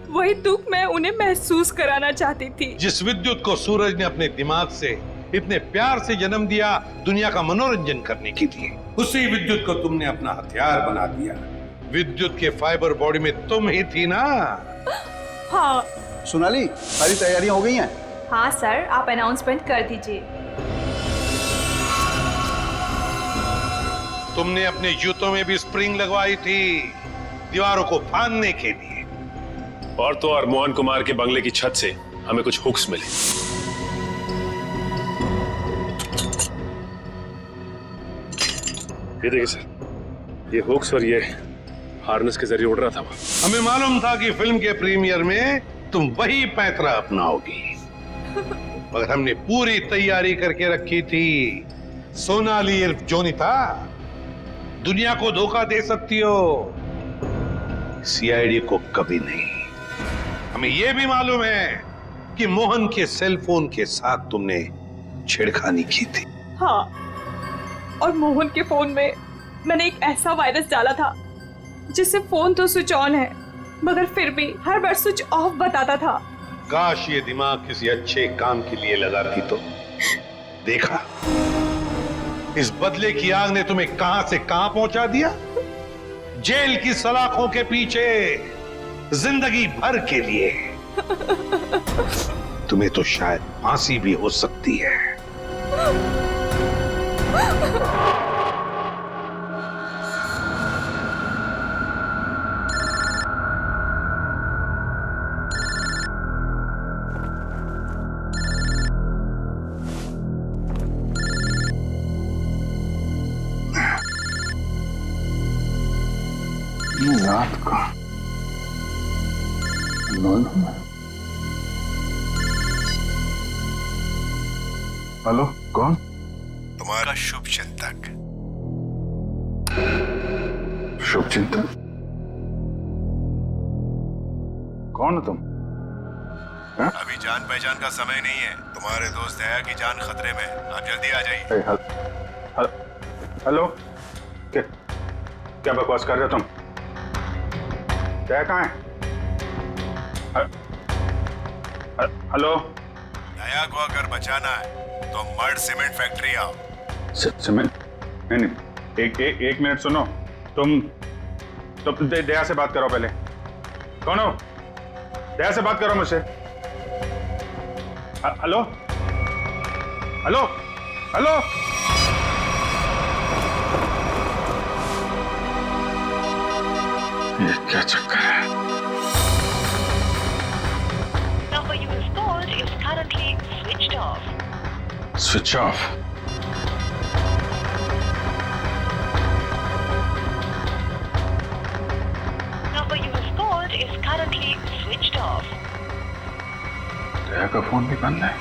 वही दुख मैं उन्हें महसूस कराना चाहती थी। जिस विद्युत को सूरज ने अपने दिमाग से इतने प्यार से जन्म दिया दुनिया का मनोरंजन करने के लिए, उसी विद्युत को तुमने अपना हथियार बना दिया। विद्युत के फाइबर बॉडी में तुम ही थी ना? हाँ। सोनाली, सारी तैयारियां हो गई हैं? हाँ सर, आप अनाउंसमेंट कर दीजिए। तुमने अपने जूतों में भी स्प्रिंग लगवाई थी, दीवारों को फांदने के लिए। और तो और मोहन कुमार के बंगले की छत से हमें कुछ हुक्स मिले। ये देखिए सर, ये हुक्स और ये हार्नेस के जरिए उड़ रहा था। हमें मालूम था कि फिल्म के प्रीमियर में तुम वही पैतरा अपनाओगी, मगर हमने पूरी तैयारी करके रखी थी। सोनाली इर्फ जोनी था, दुनिया को धोखा दे सकती हो, सीआईडी को कभी नहीं। हमें यह भी मालूम है कि मोहन के सेल फोन के साथ तुमने छेड़खानी की थी। हाँ, और मोहन के फोन में मैंने एक ऐसा वायरस डाला था जिससे फोन तो स्विच ऑन है मगर फिर भी हर बार स्विच ऑफ बताता था। काश ये दिमाग किसी अच्छे काम के लिए लगा रही तो। देखा, इस बदले की आग ने तुम्हें कहां से कहां पहुंचा दिया। जेल की सलाखों के पीछे जिंदगी भर के लिए। तुम्हें तो शायद फांसी भी हो सकती है। रात का 9 में। हेलो, कौन? तुम्हारा शुभ चिंतक। शुभ चिंतक? कौन हो तुम? अभी जान पहचान का समय नहीं है। तुम्हारे दोस्त दया की जान खतरे में, आप जल्दी आ जाइए। हेलो, क्या बकवास कर रहे हो तुम? दया कहाँ है? हेलो, दया को अगर बचाना है तो मर्ड सीमेंट फैक्ट्री आओ। सीमेंट? नहीं, एक मिनट सुनो। तुम दया से बात करो पहले। कौन हो? दया से बात करो मुझसे। Hello hello hello. ये क्या चक्कर है? Number you have called is currently switched off. Switch off. Number you have called is currently switched off. दया का फोन भी बंद है।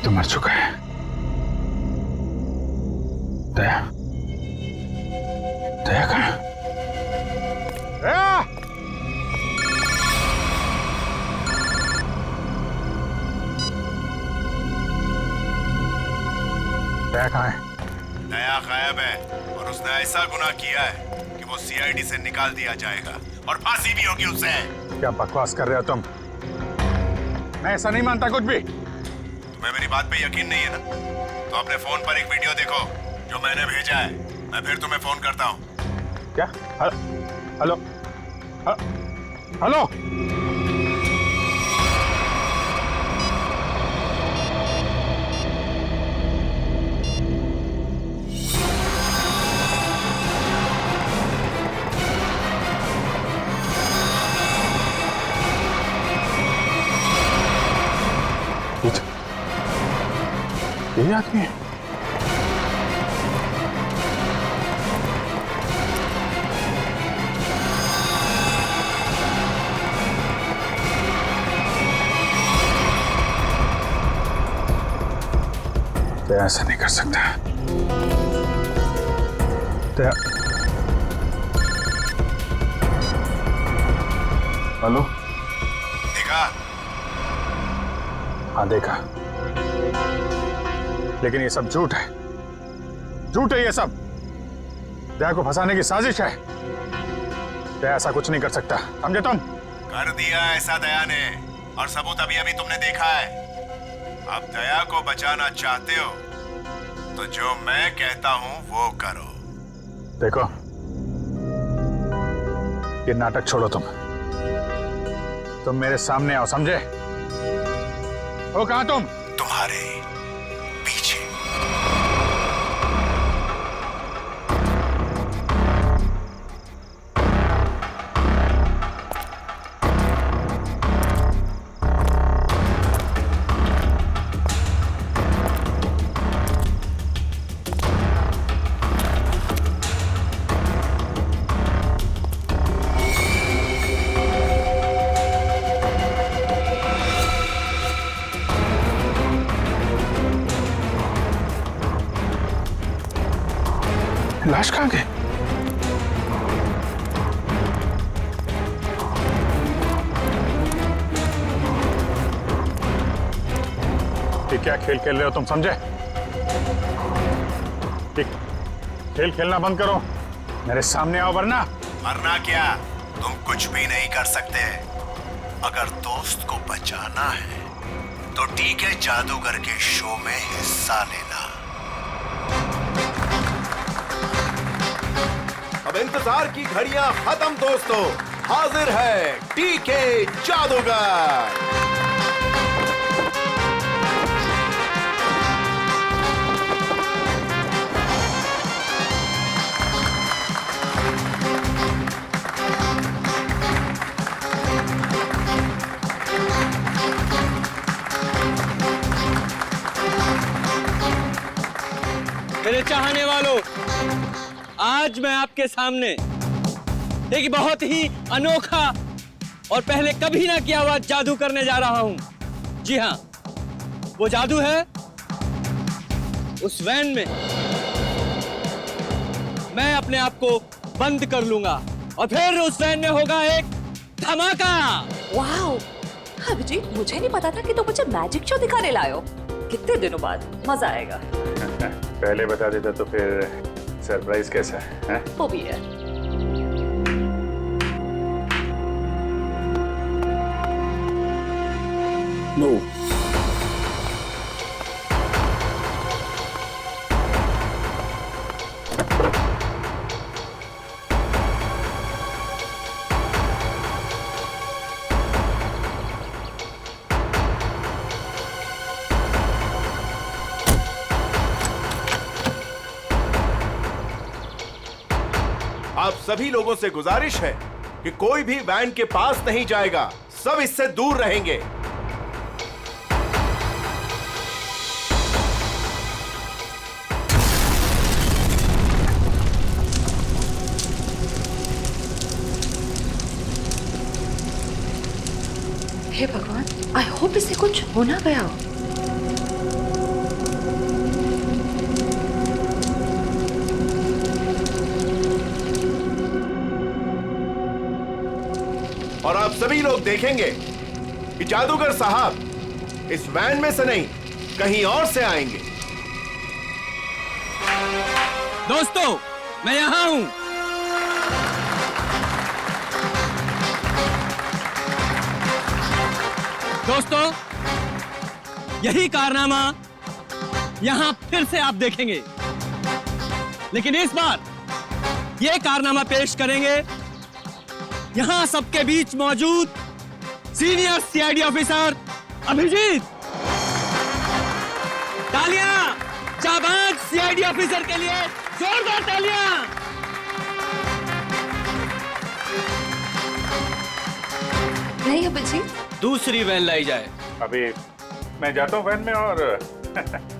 तो मर चुका है। दया, दया कहाँ? दया! दया कहाँ है? दया गायब है और उसने ऐसा गुनाह किया है कि वो सीआईडी से निकाल दिया जाएगा और फांसी भी होगी उसे। क्या बकवास कर रहे हो तुम? मैं ऐसा नहीं मानता कुछ भी। तुम्हें मेरी बात पे यकीन नहीं है ना? तो अपने फोन पर एक वीडियो देखो जो मैंने भेजा है। मैं फिर तुम्हें फोन करता हूँ। क्या? Hello hello. ये आदमी है। तो ऐसा नहीं कर सकता। तो देखा? हाँ देखा, लेकिन ये सब झूठ है, झूठ है ये सब। दया को फंसाने की साजिश है। दया ऐसा कुछ नहीं कर सकता, समझे तुम? कर दिया ऐसा दया ने, और सबूत अभी अभी तुमने देखा है। अब दया को बचाना चाहते हो तो जो मैं कहता हूं वो करो। देखो, ये नाटक छोड़ो, तुम मेरे सामने आओ, समझे? हो कहां तुम? तुम्हारे पीछे। लाश कहां गई? ये क्या खेल खेल रहे हो तुम, समझे? खेल खेलना बंद करो, मेरे सामने आओ, वरना वरना क्या? तुम कुछ भी नहीं कर सकते। अगर दोस्त को बचाना है तो ठीक है, जादूगर के शो में हिस्सा लेना। अब इंतजार की घड़ियां खत्म दोस्तों, हाजिर है टीके जादूगर। मेरे चाहने वालों, आज मैं आपके सामने एक बहुत ही अनोखा और पहले कभी ना किया हुआ जादू करने जा रहा हूं। जी हां, वो जादू है उस वैन में मैं अपने आप को बंद कर लूंगा और फिर उस वैन में होगा एक धमाका। वाओ, अभिजीत, मुझे नहीं पता था कि तुम मुझे मैजिक शो दिखाने लाए हो। कितने दिनों बाद, मजा आएगा। पहले बता देता तो फिर सरप्राइज कैसा है? वो भी है। नो। आप सभी लोगों से गुजारिश है कि कोई भी वैन के पास नहीं जाएगा, सब इससे दूर रहेंगे। हे भगवान, आई होप इसे कुछ हो ना गया हो। और आप सभी लोग देखेंगे कि जादूगर साहब इस वैन में से नहीं, कहीं और से आएंगे। दोस्तों, मैं यहां हूं। दोस्तों, यही कारनामा यहां फिर से आप देखेंगे, लेकिन इस बार यह कारनामा पेश करेंगे यहां सबके बीच मौजूद सीनियर सीआईडी ऑफिसर अभिजीत। तालियां जाबाज सीआईडी ऑफिसर के लिए, जोरदार तालियां। नहीं अभिजीत, दूसरी वैन लाई जाए। अभी मैं जाता हूँ वैन में और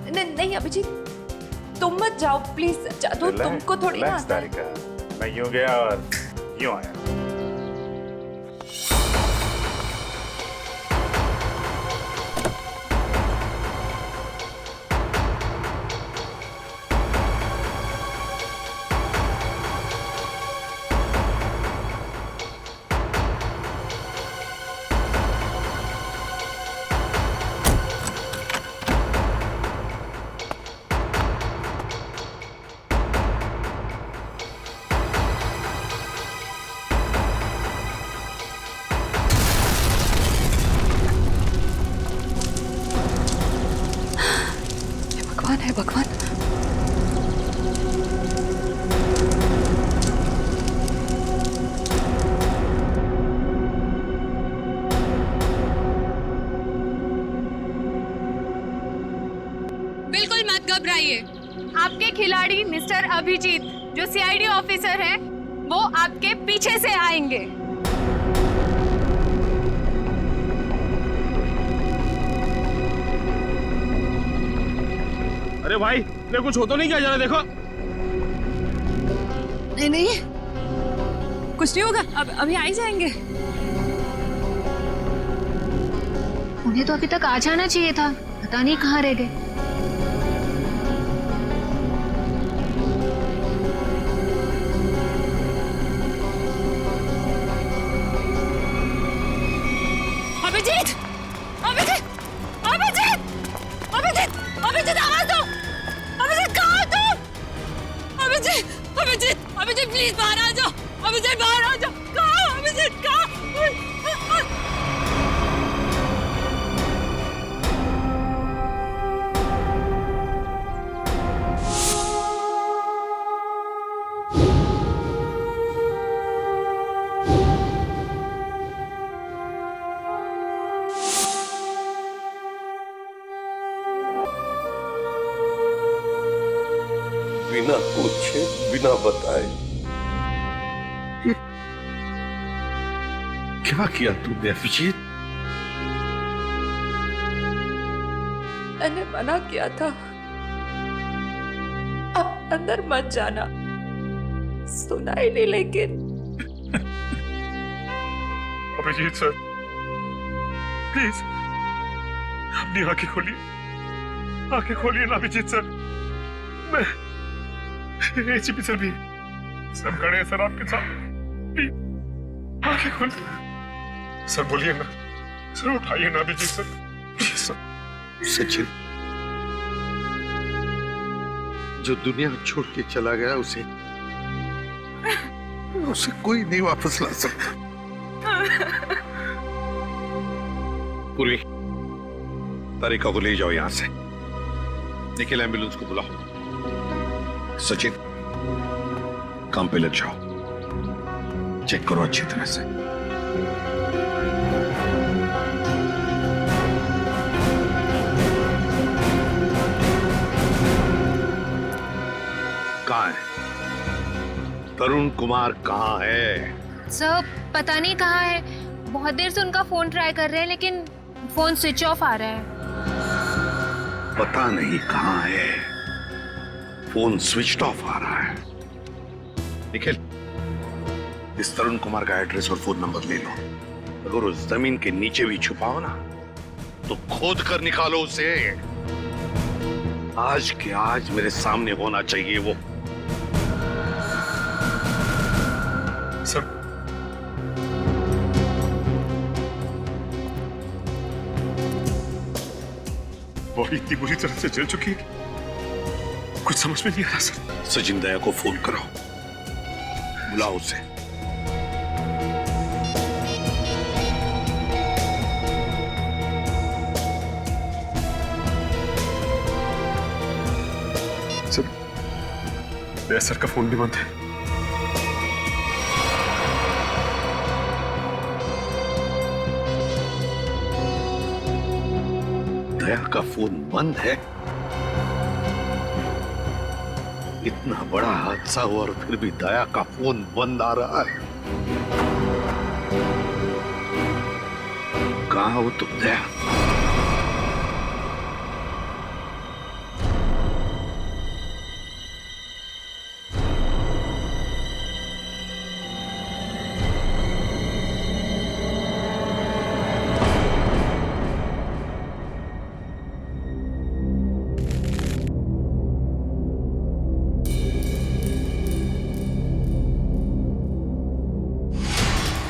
नहीं अभिजीत, तुम मत जाओ प्लीज। जादू तुमको थोड़ी ना आता है। मैं यूं गया और यूं आया। आपके खिलाड़ी मिस्टर अभिजीत जो सीआईडी ऑफिसर है वो आपके पीछे से आएंगे। अरे भाई, मेरे कुछ हो तो नहीं क्या, जरा देखो। नहीं नहीं कुछ नहीं होगा, अब अभी आ ही जाएंगे। उन्हें तो अभी तक आ जाना चाहिए था, पता नहीं कहाँ रह गए। अभिजीत, अभिजीत, अभिजीत, अभिजीत, अभिजीत आवाज दो। अभिजीत कहाँ हो तुम? अभिजीत, अभिजीत, अभिजीत प्लीज बाहर आ जाओ। अभिजीत बाहर आ जाओ। कहाँ हो अभिजीत, कहाँ? बिना पूछे बिना बताए क्या किया तूने अभिजीत? मैंने मना किया था, आप अंदर मत जाना, सुना ही नहीं। लेकिन अभिजीत सर, प्लीज अपनी आंखें खोलिए, आंखें खोलिए ना अभिजीत सर। मैं एसीपी सर भी सब खड़े हैं सर आपके साथ, प्लीज आंखें खोलिए सर। बोलिए ना सर, उठाइए ना Abhijit sir, please sir. Sachin जो दुनिया छोड़ के चला गया उसे कोई नहीं वापस ला सकता। पूर्वी, तारिका को ले जाओ यहां से। निखिल, एम्बुलेंस को बुलाओ। सचिन, काम पे लग जाओ, चेक करो अच्छी तरह से। कहाँ है तरुण कुमार? कहाँ है? सर पता नहीं कहाँ है, बहुत देर से उनका फोन ट्राई कर रहे हैं लेकिन फोन स्विच ऑफ आ रहा है। पता नहीं कहाँ है, फोन स्विच ऑफ आ रहा है। निखिल, इस तरुण कुमार का एड्रेस और फोन नंबर ले लो। अगर उस जमीन के नीचे भी छुपाओ ना तो खोद कर निकालो उसे। आज के आज मेरे सामने होना चाहिए वो। सर, बॉडी इतनी बुरी तरह से जल चुकी है कि कुछ समझ में नहीं आ रहा सर। सचिन दया को फोन करो, बुलाओ उसे। सर, दया सर का फोन भी बंद है। दया का फोन बंद है? इतना बड़ा हादसा हुआ और फिर भी दया का फोन बंद आ रहा है। कहाँ हो तुम दया?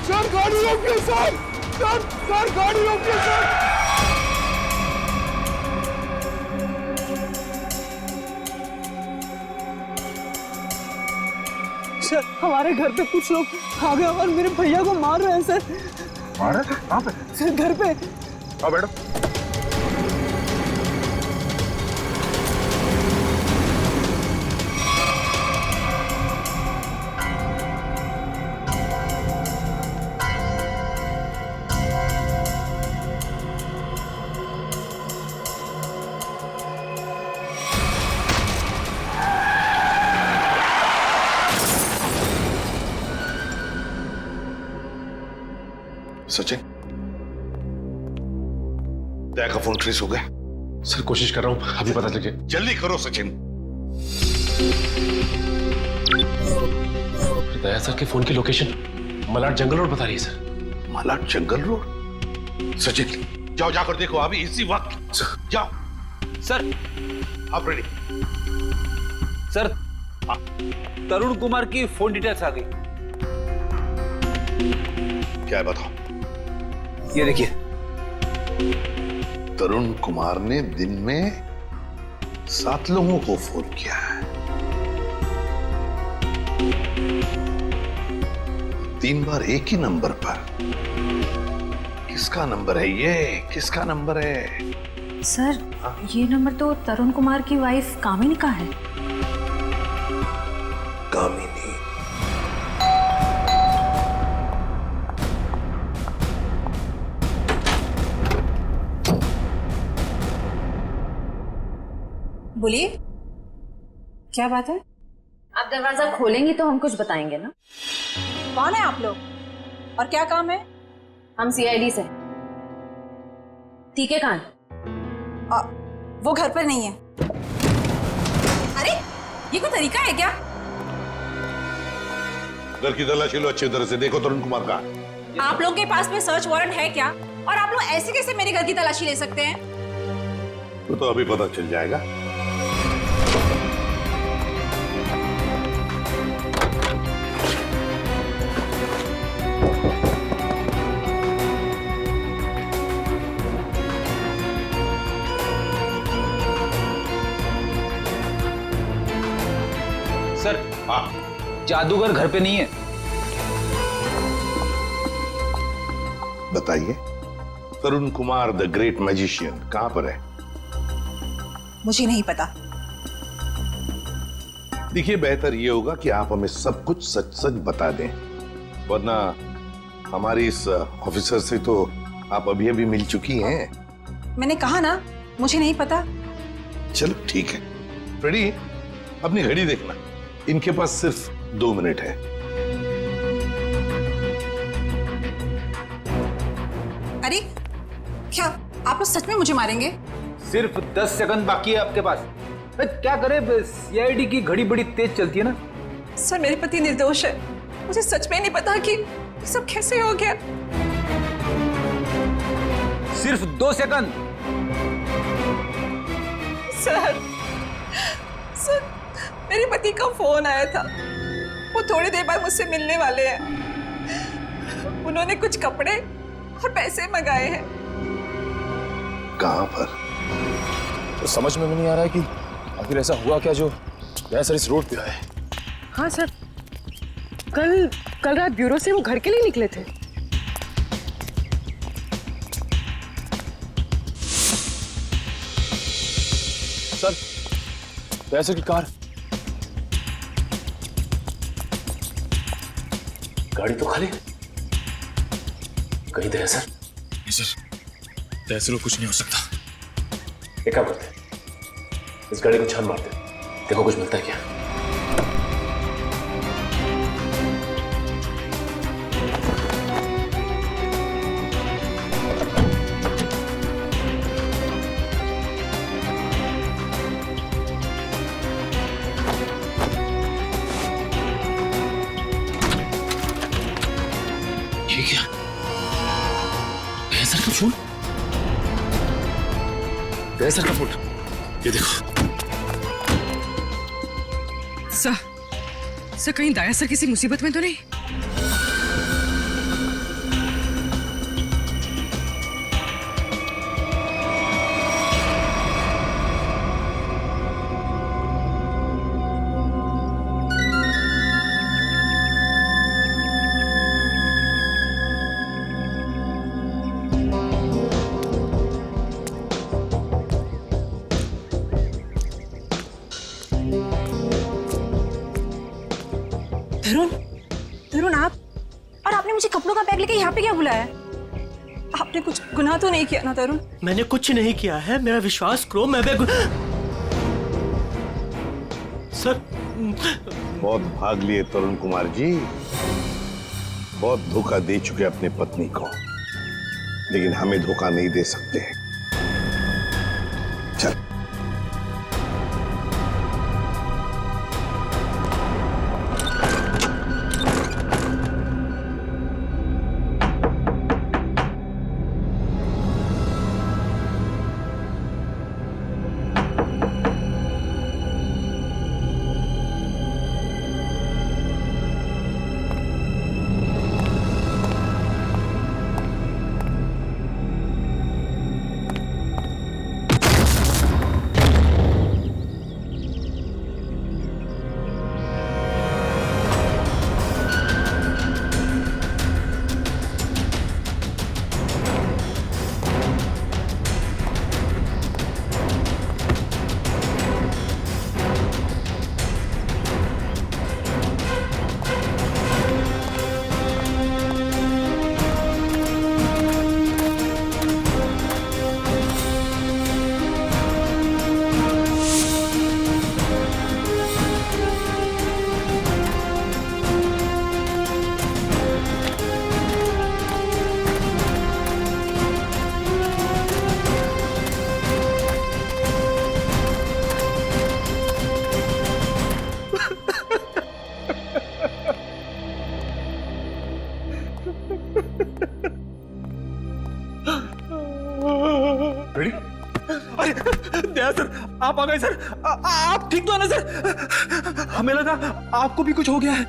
सर गाड़ी रोकिए सर, सर गाड़ी रोकिए सर। सर हमारे घर पे कुछ लोग आ गए और मेरे भैया को मार रहे हैं सर। मार रहे? कहाँ पे? सर घर पे। आओ बैठो। सचिन, दया का फोन ट्रेस हो गया? सर कोशिश कर रहा हूं, अभी पता चल जाए। जल्दी करो सचिन। दया सर के फोन की लोकेशन मलाड जंगल रोड बता रही है सर। मलाड जंगल रोड? सचिन जाओ, जाकर देखो अभी इसी वक्त। जाओ सर। आप रेडी? सर, तरुण कुमार की फोन डिटेल्स आ गई। क्या है बताओ? ये देखिए, तरुण कुमार ने दिन में 7 लोगों को फोन किया है। 3 बार एक ही नंबर पर। किसका नंबर है ये? किसका नंबर है? सर, ये नंबर तो तरुण कुमार की वाइफ कामिनी का है। कामिनी? बोलिए, क्या बात है? आप दरवाजा खोलेंगी तो हम कुछ बताएंगे ना। कौन है आप लोग और क्या काम है? हम सीआईडी से। टीके खान। वो घर पर नहीं है। अरे, ये कोई तरीका है क्या? घर की तलाशी लो, अच्छी तरह से देखो तरुण कुमार का। आप लोग के पास में सर्च वारंट है क्या? और आप लोग ऐसे कैसे मेरे घर की तलाशी ले सकते हैं? तो अभी पता चल जाएगा। सर, जादूगर घर पे नहीं है। बताइए, तरुण कुमार द ग्रेट मैजिशियन कहां पर है? मुझे नहीं पता। देखिए, बेहतर ये होगा कि आप हमें सब कुछ सच सच बता दें, वरना हमारी इस ऑफिसर से तो आप अभी अभी मिल चुकी हैं। मैंने कहा ना, मुझे नहीं पता। चलो ठीक है। रेडी? अपनी घड़ी देखना, इनके पास सिर्फ 2 मिनट है। अरे क्या आप लोग सच में मुझे मारेंगे? सिर्फ 10 सेकंड बाकी है आपके पास। क्या करे, सीआईडी की घड़ी बड़ी तेज चलती है ना। सर, मेरे पति निर्दोष है। मुझे सच में नहीं पता कि ये सब कैसे हो गया। सिर्फ 2 सेकंड। सर, मेरे पति का फोन आया था। वो थोड़ी देर बाद मुझसे मिलने वाले हैं। उन्होंने कुछ कपड़े और पैसे मंगाए हैं। कहां पर? तो समझ में नहीं आ रहा है कि आखिर ऐसा हुआ क्या जो दया सर इस रोड पे आए। हाँ सर, कल रात ब्यूरो से वो घर के लिए निकले थे। सर, दया सर की कार। गाड़ी तो खाली, कहीं दया सर? सर, दया सर को कुछ नहीं हो सकता। एक काम करते हैं, इस गाड़ी को छान मारते हैं, देखो कुछ मिलता है क्या। ये क्या? दया सर का फोन? दया सर का फोन, ये देखो। सर, कहीं दया सर किसी मुसीबत में तो नहीं? तरुण, आप? और आपने मुझे कपड़ों का बैग लेके यहाँ पे क्या बुलाया? आपने कुछ गुनाह तो नहीं किया ना तरुण? मैंने कुछ नहीं किया है, मेरा विश्वास करो। मैं सर, बहुत भाग लिए तरुण कुमार जी, बहुत धोखा दे चुके अपनी पत्नी को। लेकिन हमें धोखा नहीं दे सकते। चल। दया सर, आप आ गए सर। आप ठीक तो है ना सर? हमें लगा आपको भी कुछ हो गया है।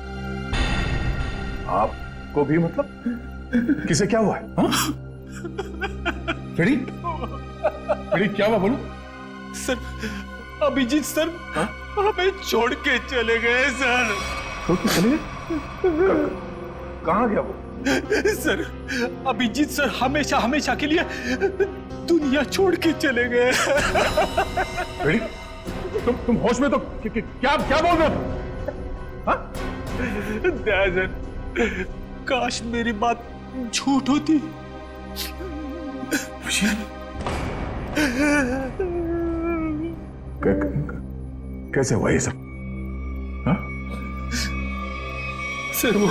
आपको भी मतलब? किसे क्या हुआ है? फ्रेडी? फ्रेडी क्या हुआ बोलो? सर, अभिजीत सर हमें छोड़ के चले गए सर। छोड़ के चले गए? कहाँ गया वो? सर, अभिजीत सर हमेशा हमेशा के लिए दुनिया छोड़ के चले गए। तुम होश में तो क्या बोल रहे हो? दया सर, काश मेरी बात झूठ होती। कैसे हुआ ये सब? हाँ? सर वो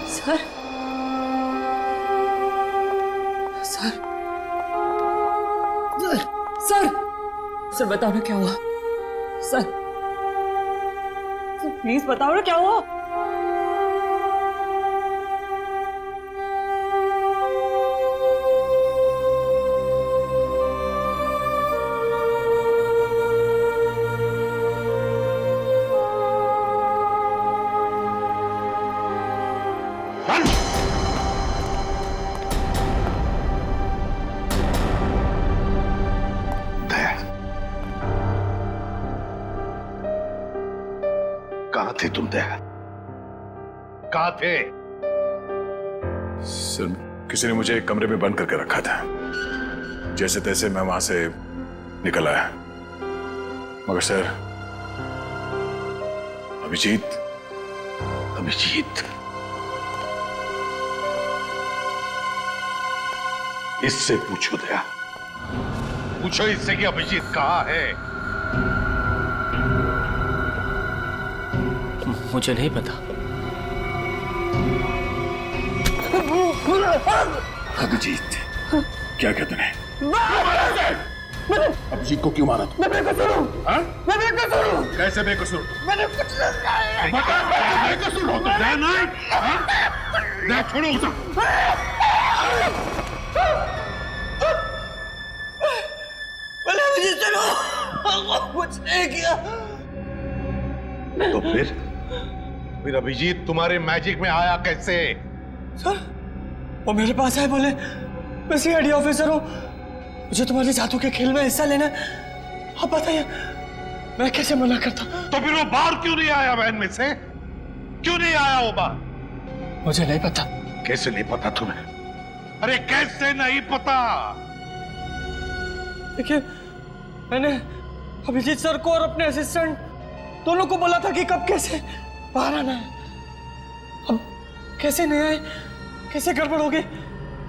सर, सर, सर, सर बताओ ना क्या हुआ? सर, सर प्लीज बताओ ना क्या हुआ? कहां थे तुम दया? कहां थे? सर, किसी ने मुझे एक कमरे में बंद करके रखा था। जैसे तैसे मैं वहां से निकल आया। मगर सर, अभिजीत इससे पूछो दया, पूछो इससे कि अभिजीत कहां है? मुझे नहीं पता। अभिजीत, क्या कहते हैं? अभिजीत को क्यों मारा तुम? मैं बेकसूर हूं। हाँ? मैं बेकसूर हूं। कैसे बेकसूर? मैंने कुछ नहीं किया। बेकसूर हो तो दया नहीं? दया छोड़ो उसे। मैंने अभिजीत चलो कुछ नहीं किया। तो फिर अभिजीत तुम्हारे मैजिक में आया कैसे? सर, वो मेरे पास आए, बोले मैं सीआईडी ऑफिसर हूँ, मुझे तुम्हारे जादू के खेल में हिस्सा लेना है। आप बताइए मैं कैसे मना करता? तो फिर वो बाहर क्यों नहीं आया बहन में से? क्यों नहीं आया वो बाहर? मुझे नहीं पता। कैसे नहीं पता तुम्हें? अरे कैसे नहीं पता? देखिए मैंने अभिजीत सर को और अपने असिस्टेंट दोनों को बोला था कि कब कैसे बाहर आना है। अब कैसे नहीं आए, कैसे गड़बड़ हो गई,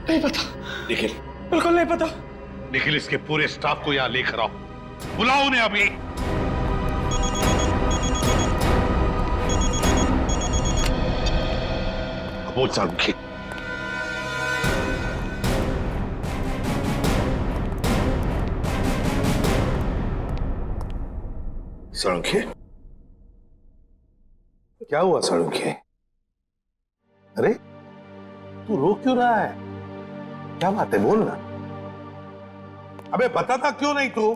नहीं पता। निखिल, बिल्कुल नहीं पता। निखिल, इसके पूरे स्टाफ को यहाँ लेकर आओ, बुलाओ उन्हें अभी। बोल सारुखी। सारुखी, क्या हुआ सारुखी? अरे तू रो क्यों रहा है? क्या बात है, बोल ना। अबे बताता क्यों नहीं तू?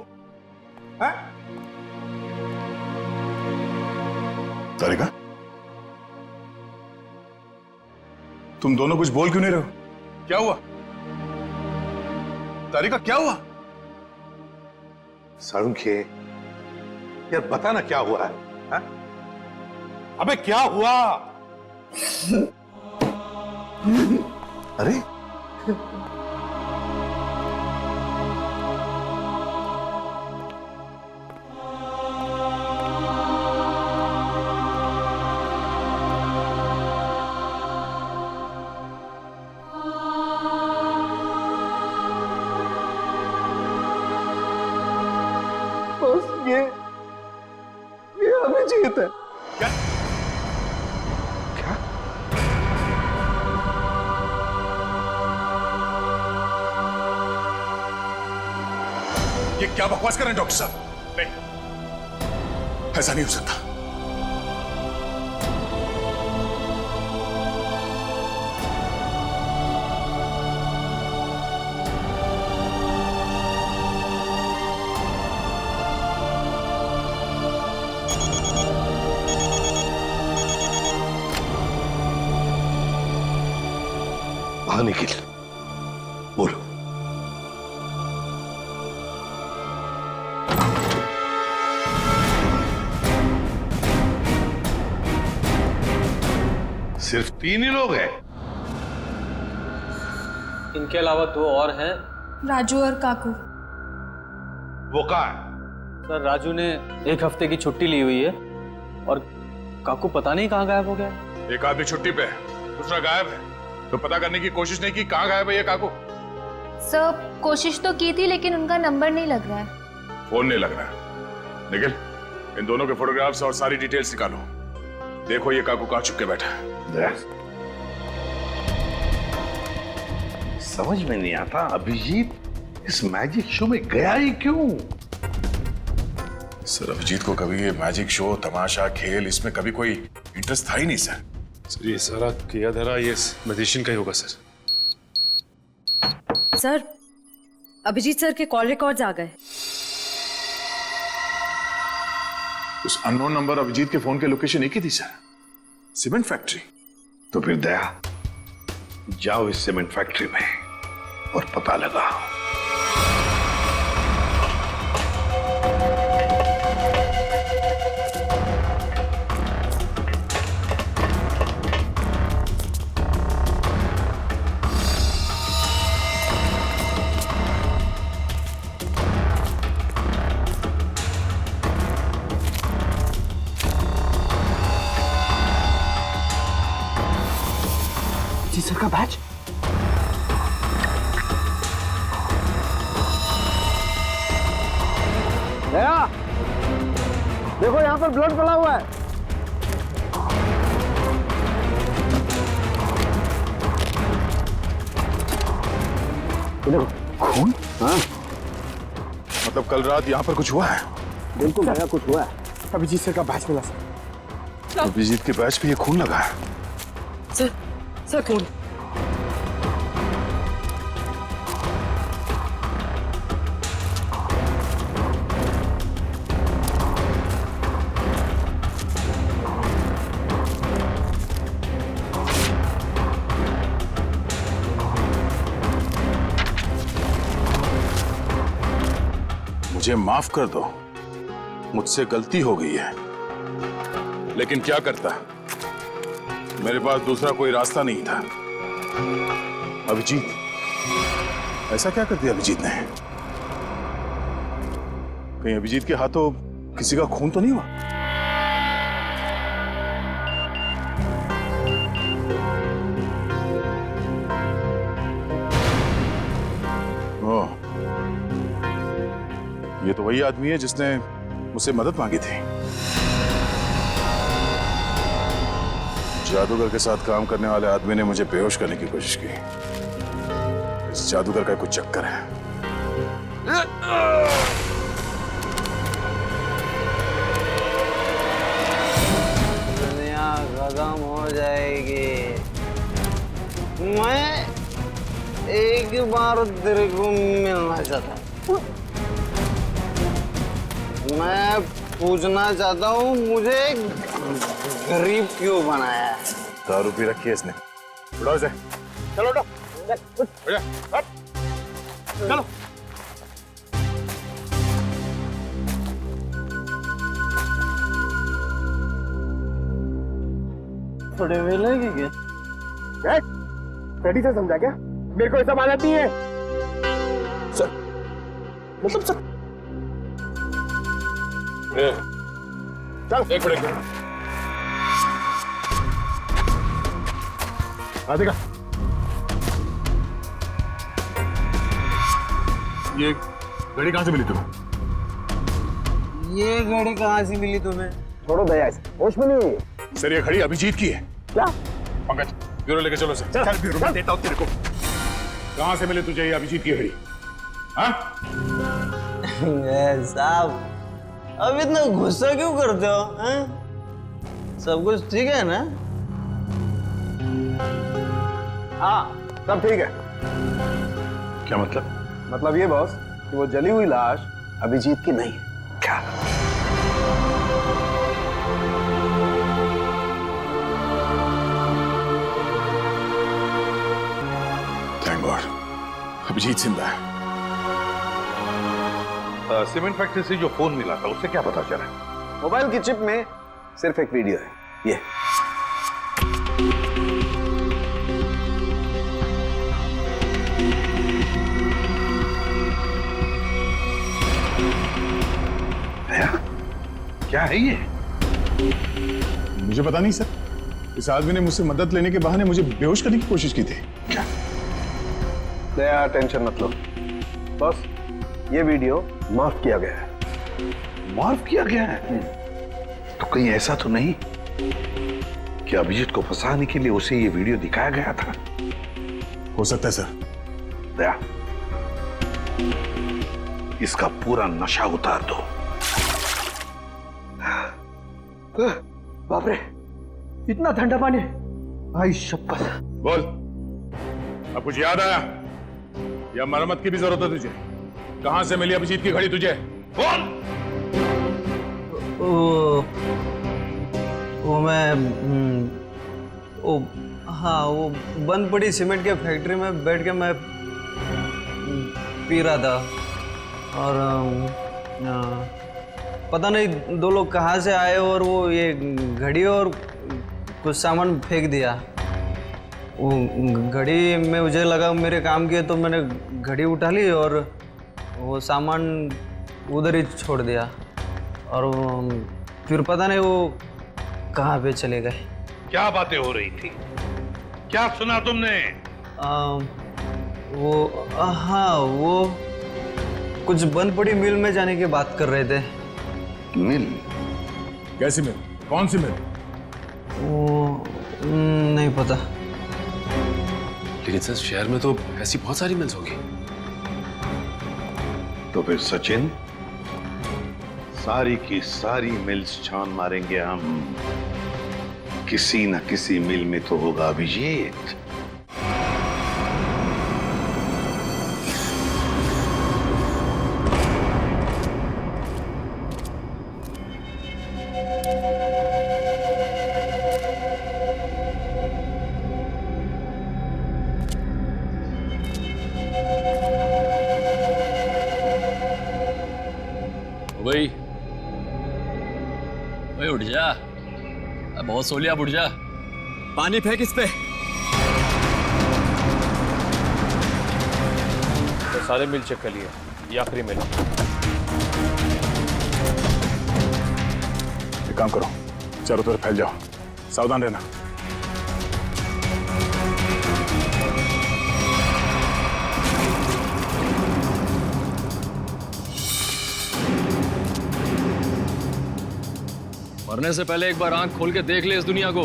तारिका, तुम दोनों कुछ बोल क्यों नहीं रहे हो? क्या हुआ? तारिका क्या हुआ? सारुखी यार बता ना क्या हुआ है? अबे क्या हुआ? अरे ये अभिजीत है। क्या? क्या? ये क्या बकवास कर रहे हैं डॉक्टर साहब? नहीं, ऐसा नहीं हो सकता। हाँ निखिल, बोलो। सिर्फ 3 ही लोग हैं? इनके अलावा 2 और हैं, राजू और काकू। वो कहाँ है? सर राजू ने 1 हफ्ते की छुट्टी ली हुई है और काकू पता नहीं कहाँ गायब हो गया। एक आदमी छुट्टी पे है, दूसरा गायब है, तो पता करने की कोशिश नहीं की कहाँ गायब है ये काकू? सर कोशिश तो की थी लेकिन उनका नंबर नहीं लग रहा है। फोन नहीं लग रहा है। निखिल, इन दोनों के फोटोग्राफ्स और सारी डिटेल्स निकालो। देखो ये काकू कहाँ छुप के बैठा है। समझ में नहीं आता अभिजीत इस मैजिक शो में गया ही क्यों? सर अभिजीत को कभी ये मैजिक शो, तमाशा, खेल, इसमें कभी कोई इंटरेस्ट था ही नहीं सर। सर ये सारा किया धरा ये मैजिशियन का ही होगा सर। सर अभिजीत सर के कॉल रिकॉर्ड्स आ गए। उस अननोन नंबर अभिजीत के फोन के लोकेशन एक ही थी सर, सीमेंट फैक्ट्री। तो फिर दया, जाओ इस सीमेंट फैक्ट्री में और पता लगाओ। जी सर का बैच। दया, देखो यहाँ पर ब्लड पड़ा हुआ है। देखो खून। हाँ, मतलब कल रात यहाँ पर कुछ हुआ है? बिल्कुल दया, कुछ हुआ है। अभिजीत सर का बैच मिला सर। अभिजीत के बैच पे ये खून लगा है। सर खून। मुझे माफ कर दो, मुझसे गलती हो गई है, लेकिन क्या करता, मेरे पास दूसरा कोई रास्ता नहीं था। अभिजीत, ऐसा क्या कर दिया अभिजीत ने? कहीं अभिजीत के हाथों किसी का खून तो नहीं हुआ? ओह, ये तो वही आदमी है जिसने मुझसे मदद मांगी थी। जादूगर के साथ काम करने वाले आदमी ने मुझे बेहोश करने की कोशिश की। इस जादूगर का कुछ चक्कर है। दुनिया खत्म हो जाएगी। मैं एक बार तेरे को मिलना चाहता हूँ। मैं पूछना चाहता हूँ, मुझे गरीब क्यों बनाया है? दारू पी रखी है इसने। उठाओ इसे। चलो उठो। चलो। थोड़े वेले की क्या? रेडी से समझा क्या? मेरे को ऐसा मानती है सर, मतलब सर। चल एक मिनट। राधिका, ये घड़ी कहाँ से मिली तुम्हें? ये घड़ी कहाँ से मिली तुम्हें? छोड़ो दया इसे, होश में नहीं है। सर ये घड़ी अभिजीत की है। क्या? पंकज, ब्यूरो लेके चलो सर। चल ब्यूरो में देता हूँ तेरे को। कहाँ से मिली तुझे ये अभिजीत की घड़ी? हाँ? साहब, अब इतना गुस्सा क्यों करते हो? हैं? सब कुछ ठीक है ना? हाँ, सब ठीक है। क्या मतलब? मतलब ये बॉस कि वो जली हुई लाश अभिजीत की नहीं है। क्या? थैंक गॉड, अभिजीत जिंदा है। सीमेंट फैक्ट्री से जो फोन मिला था उससे क्या पता चला? मोबाइल की चिप में सिर्फ एक वीडियो है, ये। क्या है ये? मुझे पता नहीं सर, इस आदमी ने मुझसे मदद लेने के बहाने मुझे बेहोश करने की कोशिश की थी। क्या? दया, टेंशन मत लो बॉस, ये वीडियो माफ किया गया है। माफ किया गया है? तो कहीं ऐसा तो नहीं कि अभिजीत को फंसाने के लिए उसे ये वीडियो दिखाया गया था? हो सकता है सर। दया, इसका पूरा नशा उतार दो। बाप रे, इतना ठंडा पानी! भाई शपथ। बोल, अब कुछ याद आया या मरम्मत की भी जरूरत है तुझे? कहां से मिली अभिजीत की घड़ी तुझे? बोल। वो मैं हाँ, वो बंद पड़ी सीमेंट के फैक्ट्री में बैठ के मैं पी रहा था और पता नहीं दो लोग कहाँ से आए और वो ये घड़ी और कुछ सामान फेंक दिया। वो घड़ी में मुझे लगा मेरे काम की है तो मैंने घड़ी उठा ली और वो सामान उधर ही छोड़ दिया और फिर पता नहीं वो कहाँ पे चले गए। क्या बातें हो रही थी? क्या सुना तुमने? हाँ, वो कुछ बंद पड़ी मिल में जाने की बात कर रहे थे। मिल? कैसी मिल? कौन सी मिल? वो नहीं पता। लेकिन सर शहर में तो ऐसी बहुत सारी मिल्स होगी। तो फिर सचिन, सारी की सारी मिल्स छान मारेंगे हम। किसी न किसी मिल में तो होगा अभिजीत। बहुत सो लिया, बुढ़जा। पानी फेंक इस पे। तो सारे मिल चेक कर लिए, ये आखिरी मिल। एक काम करो, चारों तरफ फैल जाओ, सावधान रहना। मरने से पहले एक बार आंख खोल के देख ले इस दुनिया को।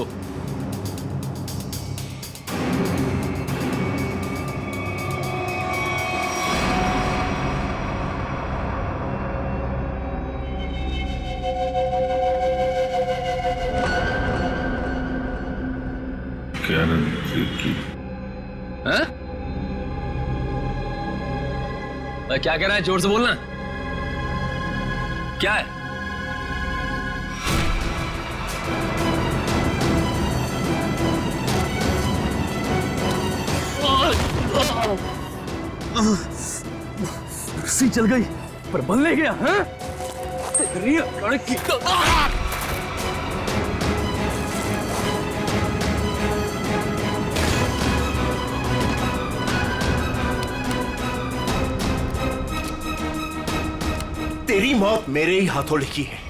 हैं? क्या कह रहा है? जोर से बोलना। क्या है? रस्सी चल गई पर बल ले गया। हैं? तेरी लड़की का तेरी मौत मेरे ही हाथों लिखी है।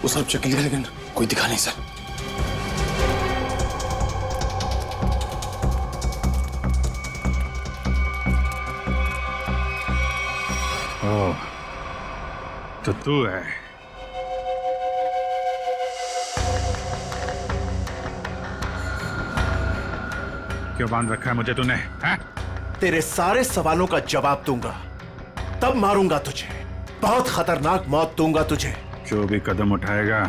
वो सब चेक लिया लेकिन कोई दिखा नहीं सर। ओह, तो तू है। क्यों बांध रखा है मुझे तूने? हैं? तेरे सारे सवालों का जवाब दूंगा, तब मारूंगा तुझे। बहुत खतरनाक मौत दूंगा तुझे। जो भी कदम उठाएगा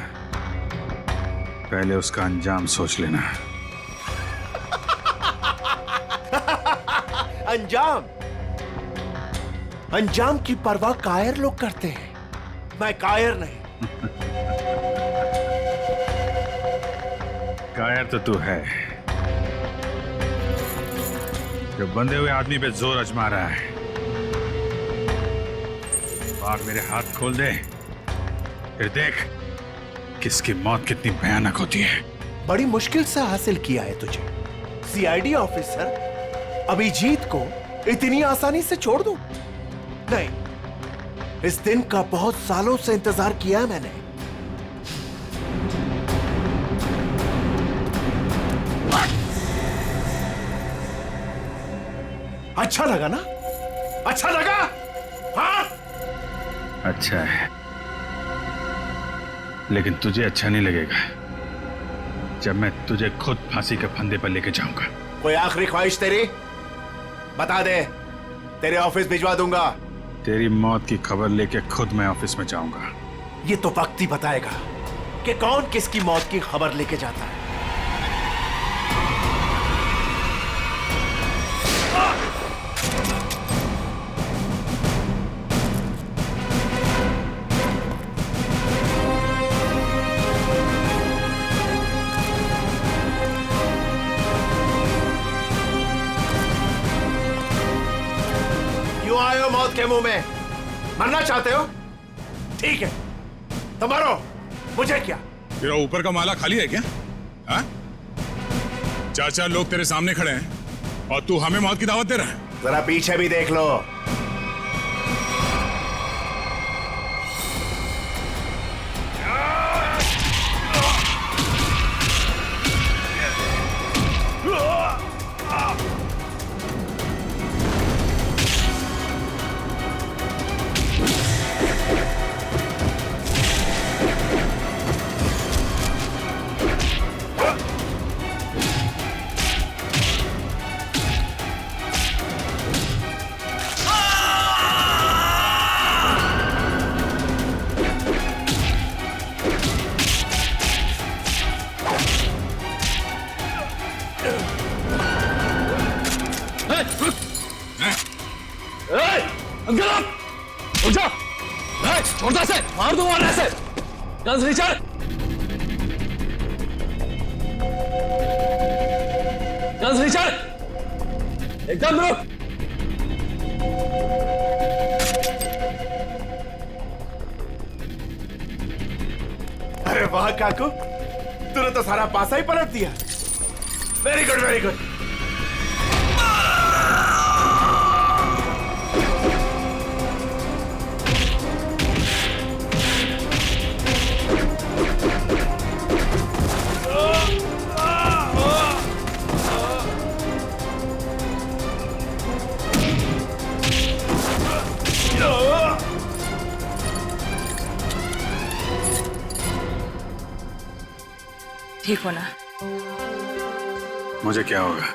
पहले उसका अंजाम सोच लेना। अंजाम? अंजाम की परवाह कायर लोग करते हैं, मैं कायर नहीं। कायर तो तू है, जो बंधे हुए आदमी पे जोर आजमा रहा है। बाग मेरे हाथ खोल दे, फिर देख किसकी मौत कितनी भयानक होती है। बड़ी मुश्किल से हासिल किया है तुझे। सीआईडी ऑफिसर अभिजीत को इतनी आसानी से छोड़ दूं? नहीं, इस दिन का बहुत सालों से इंतजार किया है मैंने। अच्छा लगा ना? अच्छा लगा? हाँ? अच्छा है, लेकिन तुझे अच्छा नहीं लगेगा जब मैं तुझे खुद फांसी के फंदे पर लेके जाऊंगा। कोई आखिरी ख्वाहिश तेरी? बता दे, तेरे ऑफिस भिजवा दूंगा। तेरी मौत की खबर लेके खुद मैं ऑफिस में जाऊंगा। ये तो वक्त ही बताएगा कि कौन किसकी मौत की खबर लेके जाता है। क्यों आए हो मौत के मुंह में? मरना चाहते हो? ठीक है तो मरो, मुझे क्या। तेरा ऊपर का माला खाली है क्या? हाँ? 4 लोग तेरे सामने खड़े हैं और तू हमें मौत की दावत दे रहा है। जरा पीछे भी देख लो। उठ जा! छोड़ता से मार दूंगा वरना से। Guns richer! Guns richer! एकदम रुक! अरे वाह काकू, तूने तो सारा पासा ही पलट दिया। Very good very good. ठीक हो ना? मुझे क्या होगा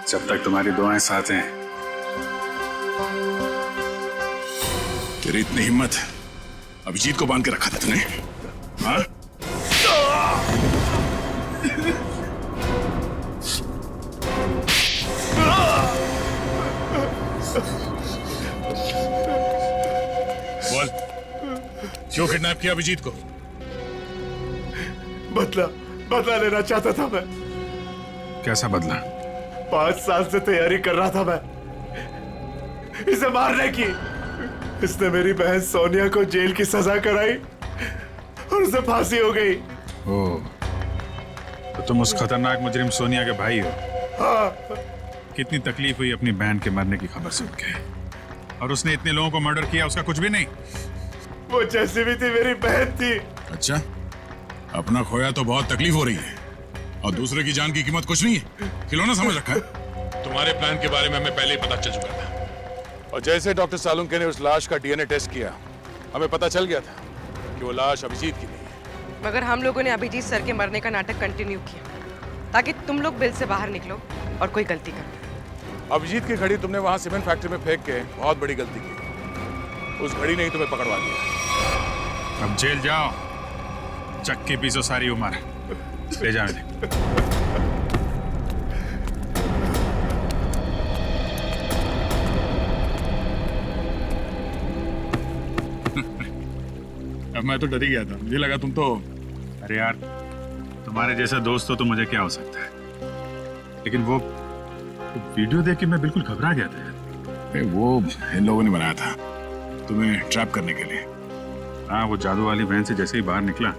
जब तक तुम्हारी दुआएं साथ हैं। तेरी इतनी हिम्मत अभिजीत को बांध के रखा था तूने? हाँ? बोल, क्यों किडनैप किया अभिजीत को? बदला लेना चाहता था मैं। कैसा बदला? 5 साल से तैयारी कर रहा था मैं इसे मारने की। इसने मेरी बहन सोनिया को जेल की सजा कराई और उसे फांसी हो गई। ओह, तो तुम उस खतरनाक मुजरिम सोनिया के भाई हो? हाँ। कितनी तकलीफ हुई अपनी बहन के मरने की खबर सुन के। और उसने इतने लोगों को मर्डर किया, उसका कुछ भी नहीं? वो जैसी भी थी मेरी बहन थी। अच्छा, अपना खोया तो बहुत तकलीफ हो रही है और दूसरे की जान की कीमत कुछ नहीं है। खिलौना समझ रखा है। तुम्हारे प्लान के बारे में हमें पहले ही पता चल चुका था और जैसे डॉक्टर सालुंके ने उस लाश का डीएनए टेस्ट किया, हमें पता चल गया था कि वो लाश अभिजीत की नहीं है। मगर हम लोगों ने अभिजीत सर के मरने का नाटक कंटिन्यू किया ताकि तुम लोग बिल से बाहर निकलो और कोई गलती कर। अभिजीत की घड़ी तुमने वहां सीमेंट फैक्ट्री में फेंक के बहुत बड़ी गलती की। उस घड़ी ने ही तुम्हें पकड़वा दिया। अब जेल जाओ, चक्की पीसो सारी उम्र। ले जाओ इन्हें। अब मैं तो डर ही गया था, मुझे लगा तुम तो। अरे यार, तुम्हारे जैसा दोस्त हो तो मुझे क्या हो सकता है। लेकिन वो वीडियो देख के मैं बिल्कुल घबरा गया था यार। वो इन लोगों ने बनाया था तुम्हें ट्रैप करने के लिए। हाँ, वो जादू वाली वैन से जैसे ही बाहर निकला,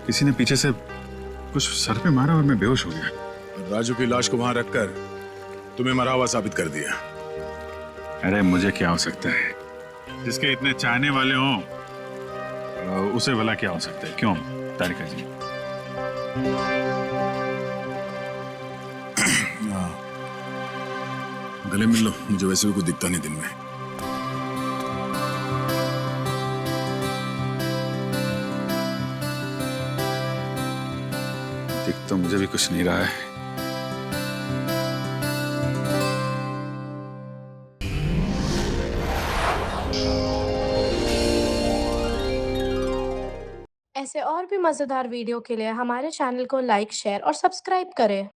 किसी ने पीछे से कुछ सर पे मारा और मैं बेहोश हो गया। राजू की लाश को वहां रखकर तुम्हें मरा हुआ साबित कर दिया। अरे मुझे क्या हो सकता है, जिसके इतने चाहने वाले हों उसे भला क्या हो सकता है? क्यों तारिका जी? गले मिल लो, मुझे वैसे भी कुछ दिखता नहीं दिन में। दिख तो मुझे भी कुछ नहीं रहा है। ऐसे और भी मज़ेदार वीडियो के लिए हमारे चैनल को लाइक, शेयर और सब्सक्राइब करें।